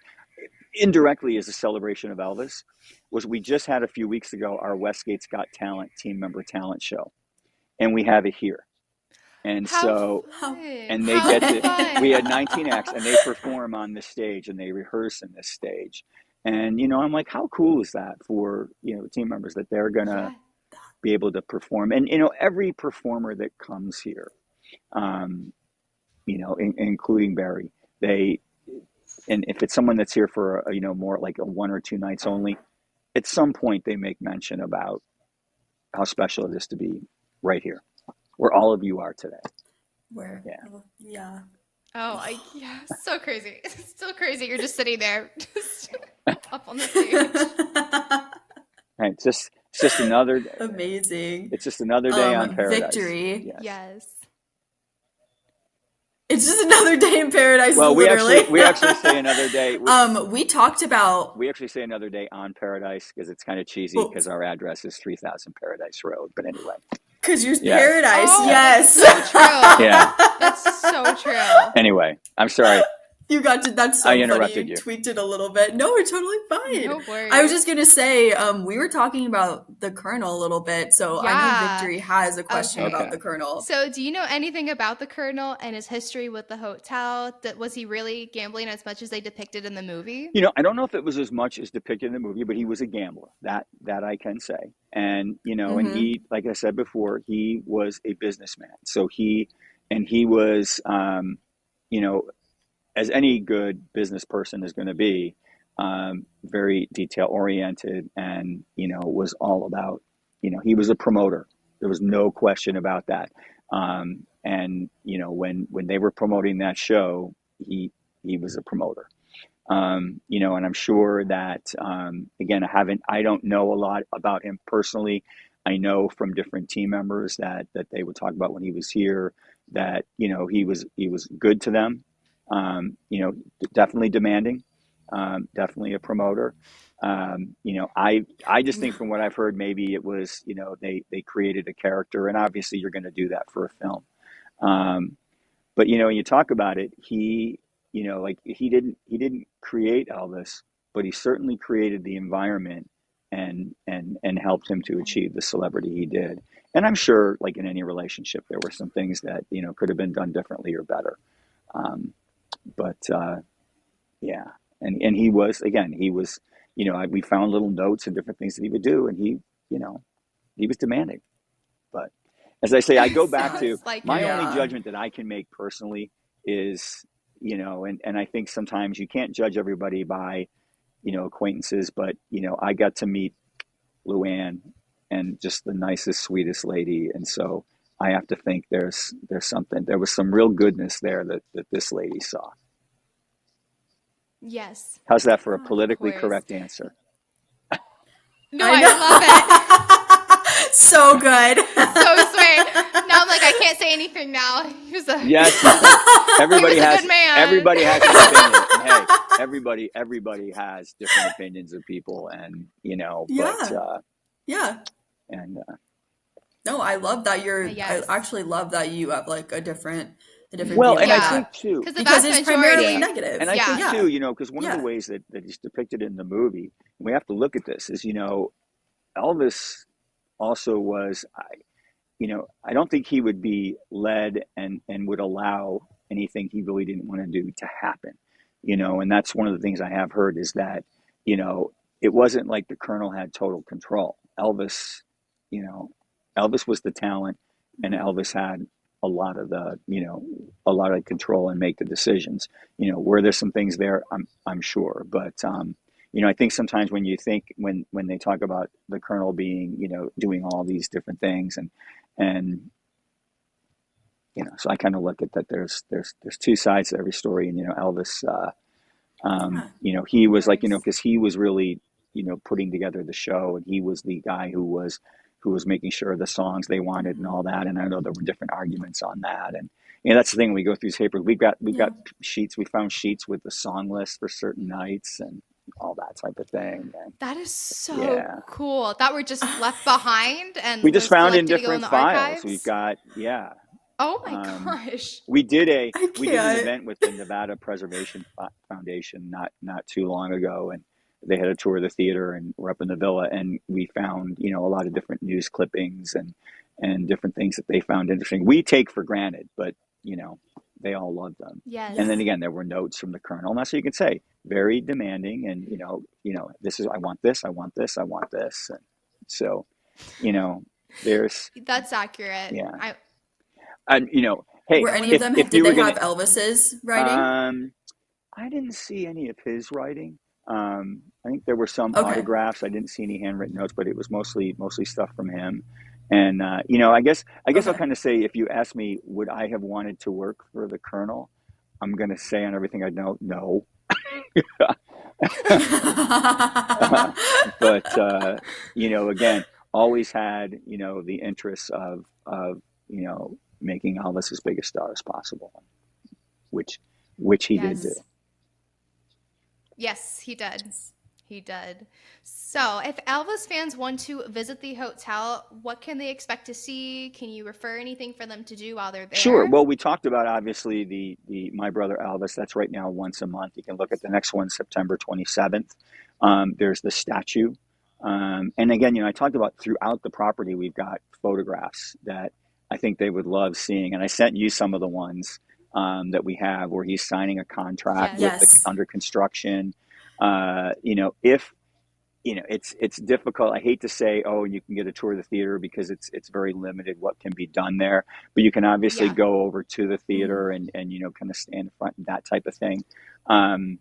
[SPEAKER 4] indirectly is a celebration of Elvis was, we just had a few weeks ago our Westgate's Got Talent team member talent show, and we have it here. And
[SPEAKER 2] How
[SPEAKER 4] so,
[SPEAKER 3] how
[SPEAKER 2] fun.
[SPEAKER 4] and they
[SPEAKER 2] How
[SPEAKER 4] get to, we had
[SPEAKER 2] fun.
[SPEAKER 4] 19 acts, and they perform on this stage and they rehearse in this stage. And I'm like, how cool is that for team members, that they're gonna
[SPEAKER 2] Yeah.
[SPEAKER 4] be able to perform? And every performer that comes here, um, including Barry, they, and if it's someone that's here for more like a 1 or 2 nights only, at some point they make mention about how special it is to be right here, where all of you are today.
[SPEAKER 3] where
[SPEAKER 4] Yeah.
[SPEAKER 3] yeah.
[SPEAKER 2] Oh, yeah, so crazy. It's still crazy. You're just sitting there, just up on the stage.
[SPEAKER 4] Right. It's just another.
[SPEAKER 3] Amazing.
[SPEAKER 4] It's just another day on Paradise.
[SPEAKER 3] Victory.
[SPEAKER 4] Yes.
[SPEAKER 2] Yes.
[SPEAKER 3] It's just another day in paradise,
[SPEAKER 4] Well, we
[SPEAKER 3] literally.
[SPEAKER 4] actually we actually say another day.
[SPEAKER 3] We talked about
[SPEAKER 4] We actually say another day on Paradise because it's kind of cheesy,
[SPEAKER 3] well,
[SPEAKER 4] because our address is 3000 Paradise Road. But anyway,
[SPEAKER 3] because you're
[SPEAKER 4] yeah,
[SPEAKER 3] paradise,
[SPEAKER 2] Oh,
[SPEAKER 4] yeah,
[SPEAKER 2] that's
[SPEAKER 3] yes.
[SPEAKER 2] so true.
[SPEAKER 4] yeah.
[SPEAKER 2] That's so true.
[SPEAKER 4] Anyway, I'm sorry
[SPEAKER 3] You got to, that's
[SPEAKER 4] I
[SPEAKER 3] so funny.
[SPEAKER 4] interrupted
[SPEAKER 3] You
[SPEAKER 4] you.
[SPEAKER 3] tweaked it a little bit. No, it's totally fine.
[SPEAKER 2] No
[SPEAKER 3] I was
[SPEAKER 2] worries.
[SPEAKER 3] just gonna say, we were talking about the Colonel a little bit, so I know
[SPEAKER 2] Yeah.
[SPEAKER 3] Victory has a question
[SPEAKER 2] Okay.
[SPEAKER 3] about
[SPEAKER 4] Okay.
[SPEAKER 3] the Colonel.
[SPEAKER 2] So, do you know anything about the Colonel and his history with the hotel? Was he really gambling as much as they depicted in the movie?
[SPEAKER 4] I don't know if it was as much as depicted in the movie, but he was a gambler. That I can say. And and
[SPEAKER 3] Mm-hmm.
[SPEAKER 4] he, like I said before, he was a businessman. So he was, you know, as any good business person is going to be, very detail oriented, and was all about, he was a promoter. There was no question about that. And when they were promoting that show, he was a promoter. And I'm sure that, again, I don't know a lot about him personally. I know from different team members that they would talk about when he was here, that he was good to them. Definitely demanding, definitely a promoter. I just think, from what I've heard, maybe it was, they created a character, and obviously you're going to do that for a film. Um, but when you talk about it, like, he didn't create Elvis, but he certainly created the environment, and helped him to achieve the celebrity he did. And I'm sure, like in any relationship, there were some things that could have been done differently or better. Um, but yeah, and he was, again, he was, we found little notes and different things that he would do, and you know, he was demanding. But as I say, I go back to
[SPEAKER 2] Sounds like
[SPEAKER 4] my
[SPEAKER 2] it.
[SPEAKER 4] only
[SPEAKER 3] Yeah.
[SPEAKER 4] judgment that I can make personally is, and I think sometimes you can't judge everybody by, acquaintances, but, I got to meet Luann, and just the nicest, sweetest lady. And so I have to think there was some real goodness there that this lady saw.
[SPEAKER 2] Yes,
[SPEAKER 4] How's that for a
[SPEAKER 2] of
[SPEAKER 4] politically
[SPEAKER 2] course.
[SPEAKER 4] correct answer?
[SPEAKER 2] No,
[SPEAKER 3] I
[SPEAKER 2] I
[SPEAKER 3] know.
[SPEAKER 2] love it.
[SPEAKER 3] So good.
[SPEAKER 2] So sweet. Now I'm like, I can't say anything now. He was a
[SPEAKER 4] Yes, you can. Everybody
[SPEAKER 2] he was a
[SPEAKER 4] has
[SPEAKER 2] good man.
[SPEAKER 4] everybody has an opinion. And hey, everybody has different opinions of people, and but
[SPEAKER 3] Yeah.
[SPEAKER 4] and
[SPEAKER 3] No, I love that I
[SPEAKER 2] Yes.
[SPEAKER 3] actually love that you have like a different
[SPEAKER 4] well,
[SPEAKER 3] view
[SPEAKER 4] and
[SPEAKER 3] on
[SPEAKER 4] I
[SPEAKER 2] Yeah.
[SPEAKER 3] that
[SPEAKER 4] think too,
[SPEAKER 2] Because the
[SPEAKER 3] because
[SPEAKER 2] vast
[SPEAKER 3] it's
[SPEAKER 2] majority,
[SPEAKER 3] primarily
[SPEAKER 4] yeah,
[SPEAKER 3] negative.
[SPEAKER 4] and I think
[SPEAKER 2] yeah.
[SPEAKER 3] Yeah.
[SPEAKER 4] too, because one of the
[SPEAKER 3] Yeah.
[SPEAKER 4] ways that he's depicted in the movie, and we have to look at this, is Elvis also was, I don't think he would be led and would allow anything he really didn't want to do to happen, and that's one of the things I have heard is that, you know, it wasn't like the Colonel had total control. You know, Elvis was the talent, and
[SPEAKER 3] Mhm.
[SPEAKER 4] Elvis had a lot of a lot of control and make the decisions. Were there some things there? I'm sure, but I think sometimes when you think when they talk about the Colonel being, doing all these different things, and so I kind of look at that. There's two sides to every story, and Elvis,
[SPEAKER 3] Yeah.
[SPEAKER 4] he
[SPEAKER 2] Of
[SPEAKER 4] was like,
[SPEAKER 2] course.
[SPEAKER 4] because he was really, putting together the show, and he was the guy who was making sure the songs they wanted and
[SPEAKER 3] Mhm.
[SPEAKER 4] all that. And I know there were different arguments on that, and that's the thing. We go through these papers. We got
[SPEAKER 3] Yeah.
[SPEAKER 4] sheets. We found sheets with the song list for certain nights and all that type of thing. And
[SPEAKER 2] That is so
[SPEAKER 4] yeah,
[SPEAKER 2] cool. That were just left behind
[SPEAKER 4] we
[SPEAKER 2] and
[SPEAKER 4] just
[SPEAKER 2] was
[SPEAKER 4] found in
[SPEAKER 2] collected to go in
[SPEAKER 4] different
[SPEAKER 2] the
[SPEAKER 4] files. We've
[SPEAKER 2] archives.
[SPEAKER 4] got, yeah.
[SPEAKER 2] Oh my
[SPEAKER 4] Um,
[SPEAKER 2] gosh.
[SPEAKER 4] we did
[SPEAKER 3] I
[SPEAKER 4] an
[SPEAKER 3] can't.
[SPEAKER 4] event with the Nevada Preservation Foundation not too long ago, and they had a tour of the theater, and we're up in the villa, and we found a lot of different news clippings and different things that they found interesting. We take for granted, but they all loved them. And then
[SPEAKER 2] Yes.
[SPEAKER 3] Yeah.
[SPEAKER 4] again, there were notes from the Colonel, and that's what you can say, very demanding, and this is, I want this, I want this, I want this, and so you know there's,
[SPEAKER 2] That's accurate.
[SPEAKER 4] yeah.
[SPEAKER 2] I
[SPEAKER 4] And hey,
[SPEAKER 3] Were
[SPEAKER 2] and when
[SPEAKER 3] any of
[SPEAKER 2] you
[SPEAKER 3] them,
[SPEAKER 4] if
[SPEAKER 3] did
[SPEAKER 4] you were
[SPEAKER 3] they
[SPEAKER 4] gonna,
[SPEAKER 3] have Elvis's writing?
[SPEAKER 4] um, I didn't see any of his writing. I think there were some
[SPEAKER 3] Okay.
[SPEAKER 4] autographs. I didn't see any handwritten notes, but it was mostly stuff from him. And I guess I'll
[SPEAKER 3] Okay.
[SPEAKER 4] kind of say, if you ask me, would I have wanted to work for the Colonel? I'm gonna say on everything I know, no. But again, always had the interests of making Elvis as big a star as possible, which he did do.
[SPEAKER 2] yes. Yes, he did. He did. So, if Elvis fans want to visit the hotel, what can they expect to see? Can you refer anything for them to do while they're
[SPEAKER 4] Sure.
[SPEAKER 2] there?
[SPEAKER 4] Well, we talked about, obviously, the My Brother Elvis. That's right now once a month. You can look at the next one, September 27th. There's the statue. And again, I talked about throughout the property, we've got photographs that I think they would love seeing. And I sent you some of the ones that we have where he's signing a contract with the
[SPEAKER 2] Yes.
[SPEAKER 3] Yes.
[SPEAKER 4] under construction. If it's difficult. I hate to say, oh, you can get a tour of the theater, because it's very limited what can be done there. But you can obviously
[SPEAKER 2] Yeah.
[SPEAKER 4] go over to the
[SPEAKER 3] Mhm.
[SPEAKER 4] theater and kind of stand in front, that type of thing. Um,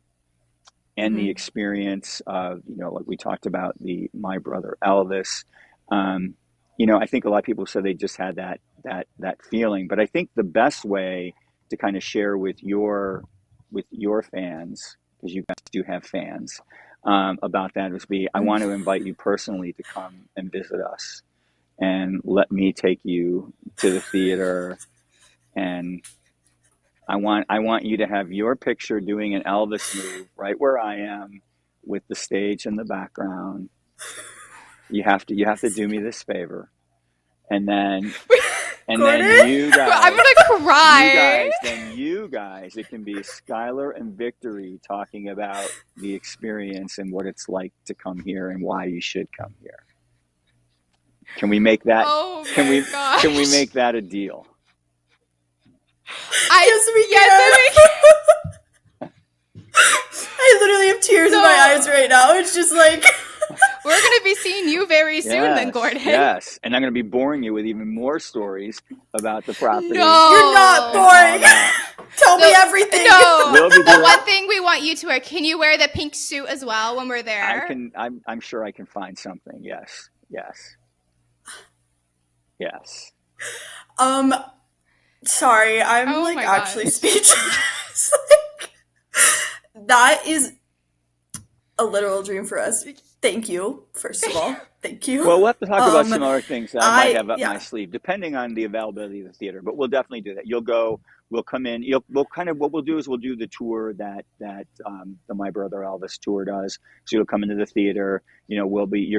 [SPEAKER 4] and the
[SPEAKER 3] Mhm.
[SPEAKER 4] experience of, like we talked about, the My Brother Elvis. Um, I think a lot of people said they just had that feeling. But I think the best way to kind of share with your fans, because you guys do have fans, about that, would be, I want to invite you personally to come and visit us, and let me take you to the theater, and I want you to have your picture doing an Elvis move right where I am, with the stage in the background. You have to do me this favor, and then
[SPEAKER 3] Gordon?
[SPEAKER 4] you
[SPEAKER 2] I'm
[SPEAKER 4] guys,
[SPEAKER 2] gonna cry.
[SPEAKER 4] it can be Skylar and Victory talking about the experience and what it's like to come here and why you should come here. Can we make that?
[SPEAKER 2] Oh
[SPEAKER 4] Can
[SPEAKER 2] my
[SPEAKER 4] we can we
[SPEAKER 2] gosh.
[SPEAKER 4] make that a deal?
[SPEAKER 3] Yes, we
[SPEAKER 2] Yes,
[SPEAKER 3] can.
[SPEAKER 2] I
[SPEAKER 3] I literally have tears in my eyes right now. It's just like
[SPEAKER 2] we're going to be seeing you very soon then, Gordon.
[SPEAKER 4] Yes, and I'm going to be boring you with even more stories about the property.
[SPEAKER 2] No.
[SPEAKER 3] You're not boring. Tell me everything.
[SPEAKER 2] No.
[SPEAKER 4] We'll be
[SPEAKER 2] The one thing we want you to wear, can you wear the pink suit as well when we're there?
[SPEAKER 4] I'm sure I can find something. Yes.
[SPEAKER 3] Sorry, I'm actually speechless. That is a literal dream for us. Thank you, first of all. Thank you.
[SPEAKER 4] Well, we'll have to talk about some other things that I might have up
[SPEAKER 3] yeah.
[SPEAKER 4] my sleeve, depending on the availability of the theater. But we'll definitely do that. You'll go. We'll come in. What we'll do is we'll do the tour that the My Brother Elvis tour does. So you'll come into the theater. You're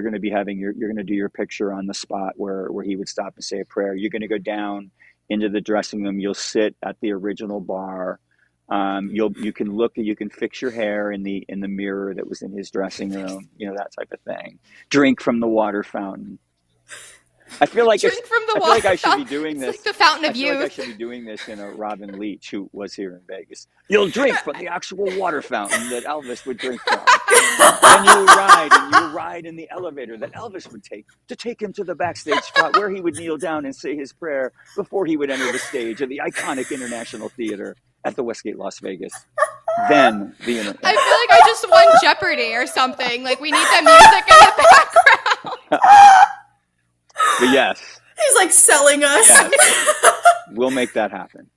[SPEAKER 4] going to be having you're going to do your picture on the spot where he would stop and say a prayer. You're going to go down into the dressing room. You'll sit at the original bar. You can fix your hair in the mirror that was in his dressing room, that type of thing. Drink from the water fountain. I feel like I should be doing this.
[SPEAKER 2] Like the fountain of
[SPEAKER 4] I feel
[SPEAKER 2] youth.
[SPEAKER 4] like I should be doing this in a Robin Leach, who was here in Vegas. You'll drink from the actual water fountain that Elvis would drink from. And you ride in the elevator that Elvis would take him to the backstage spot where he would kneel down and say his prayer before he would enter the stage of the iconic International Theater at the Westgate Las Vegas. Then the internet.
[SPEAKER 2] I feel like I just won Jeopardy or something. Like we need the music in the background.
[SPEAKER 4] But yes.
[SPEAKER 3] He's like selling us.
[SPEAKER 4] Yes. We'll make that happen.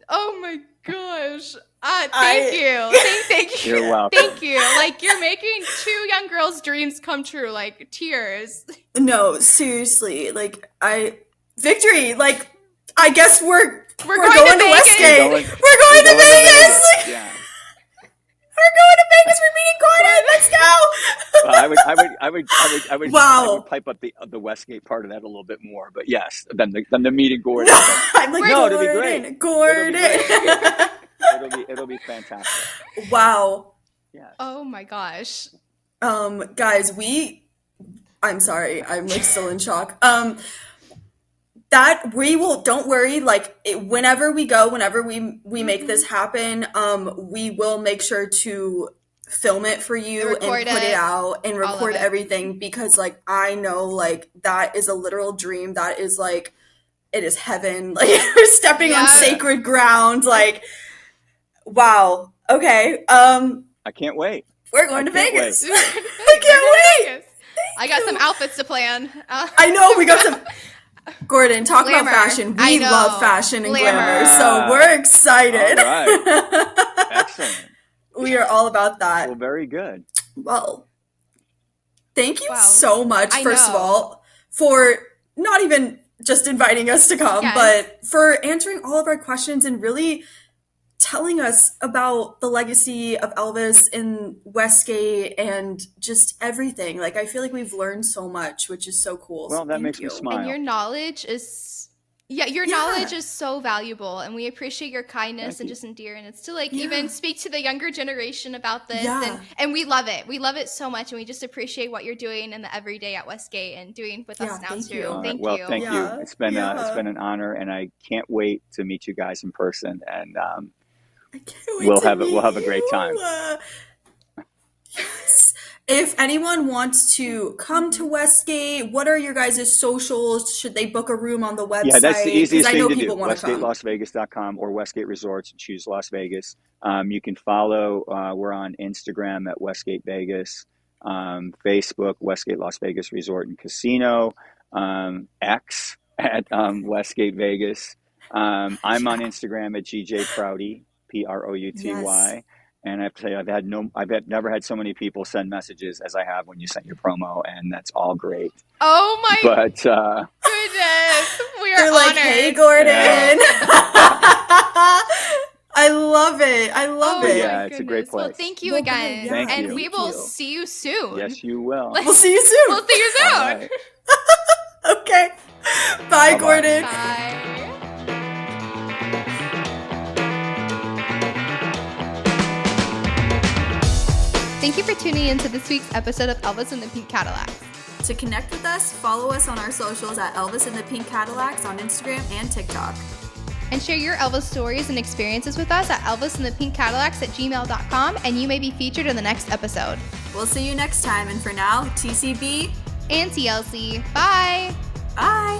[SPEAKER 2] Oh my gosh. Thank you. Thank you.
[SPEAKER 4] You're welcome.
[SPEAKER 2] Thank you. Like you're making two young girls' dreams come true. Like tears.
[SPEAKER 3] No, seriously. Like victory. Like I guess we're going to Westgate. We're going to Vegas.
[SPEAKER 4] Yeah.
[SPEAKER 3] We're going to Vegas. We're meeting Gordon. Let's go.
[SPEAKER 4] I would pipe up the Westgate part of that a little bit more, but yes, than the meeting Gordon.
[SPEAKER 3] I'm like,
[SPEAKER 4] no,
[SPEAKER 3] Gordon,
[SPEAKER 4] it'll be great.
[SPEAKER 3] Gordon.
[SPEAKER 4] It'll be fantastic.
[SPEAKER 3] Wow.
[SPEAKER 4] Yeah.
[SPEAKER 2] Oh my gosh.
[SPEAKER 3] Guys, I'm sorry, I'm like still in shock. That we will, don't worry, like whenever we go, whenever we make this happen, we will make sure to film it for you and put it out and record everything, because like I know like that is a literal dream. That is like, it is heaven. Like we're stepping on sacred ground. Like, wow. Okay.
[SPEAKER 4] I can't wait.
[SPEAKER 3] We're going to Vegas.
[SPEAKER 2] I can't wait. I got some outfits to plan.
[SPEAKER 3] I know we got some. Gordon, talk about fashion. We love fashion and glamour, so we're excited.
[SPEAKER 4] All right. Excellent.
[SPEAKER 3] We are all about that.
[SPEAKER 4] Well, very good.
[SPEAKER 3] Well, thank you so much, first of all, for not even just inviting us to come, but for answering all of our questions and really telling us about the legacy of Elvis in Westgate and just everything. Like, I feel like we've learned so much, which is so cool.
[SPEAKER 4] Well, that makes me smile.
[SPEAKER 2] And your knowledge is, knowledge is so valuable, and we appreciate your kindness and just endearing it to like even speak to the younger generation about this. And we love it. We love it so much, and we just appreciate what you're doing in the everyday at Westgate and doing with us now too. Thank you.
[SPEAKER 4] Thank you. It's been an honor, and I can't wait to meet you guys in person. And we'll have a great time.
[SPEAKER 3] Yes. If anyone wants to come to Westgate, what are your guys' socials? Should they book a room on the website?
[SPEAKER 4] Yeah, that's the easiest thing to do.
[SPEAKER 3] WestgateLasVegas.com
[SPEAKER 4] or Westgate Resorts and choose Las Vegas. You can follow. We're on Instagram at Westgate Vegas, Facebook Westgate Las Vegas Resort and Casino, X at Westgate Vegas. I'm on Instagram at GJ Prouty. Prouty, and I have to tell you, I've never had so many people send messages as I have when you sent your promo, and that's all great.
[SPEAKER 2] Oh my goodness, we are honored.
[SPEAKER 3] Like, hey, Gordon. Yeah. I love it.
[SPEAKER 4] Yeah, it's a great place.
[SPEAKER 2] Well, thank you again, and we will see you soon.
[SPEAKER 4] Yes, you will.
[SPEAKER 3] We'll see you soon.
[SPEAKER 2] We'll see you soon. Right.
[SPEAKER 3] Okay. Bye, Gordon.
[SPEAKER 2] Bye. Thank you for tuning in to this week's episode of Elvis and the Pink Cadillacs.
[SPEAKER 3] To connect with us, follow us on our socials at Elvis and the Pink Cadillacs on Instagram and TikTok.
[SPEAKER 2] And share your Elvis stories and experiences with us at elvisandthepinkcadillacs@gmail.com, and you may be featured in the next episode.
[SPEAKER 3] We'll see you next time, and for now, TCB
[SPEAKER 2] and TLC. Bye!
[SPEAKER 3] Bye!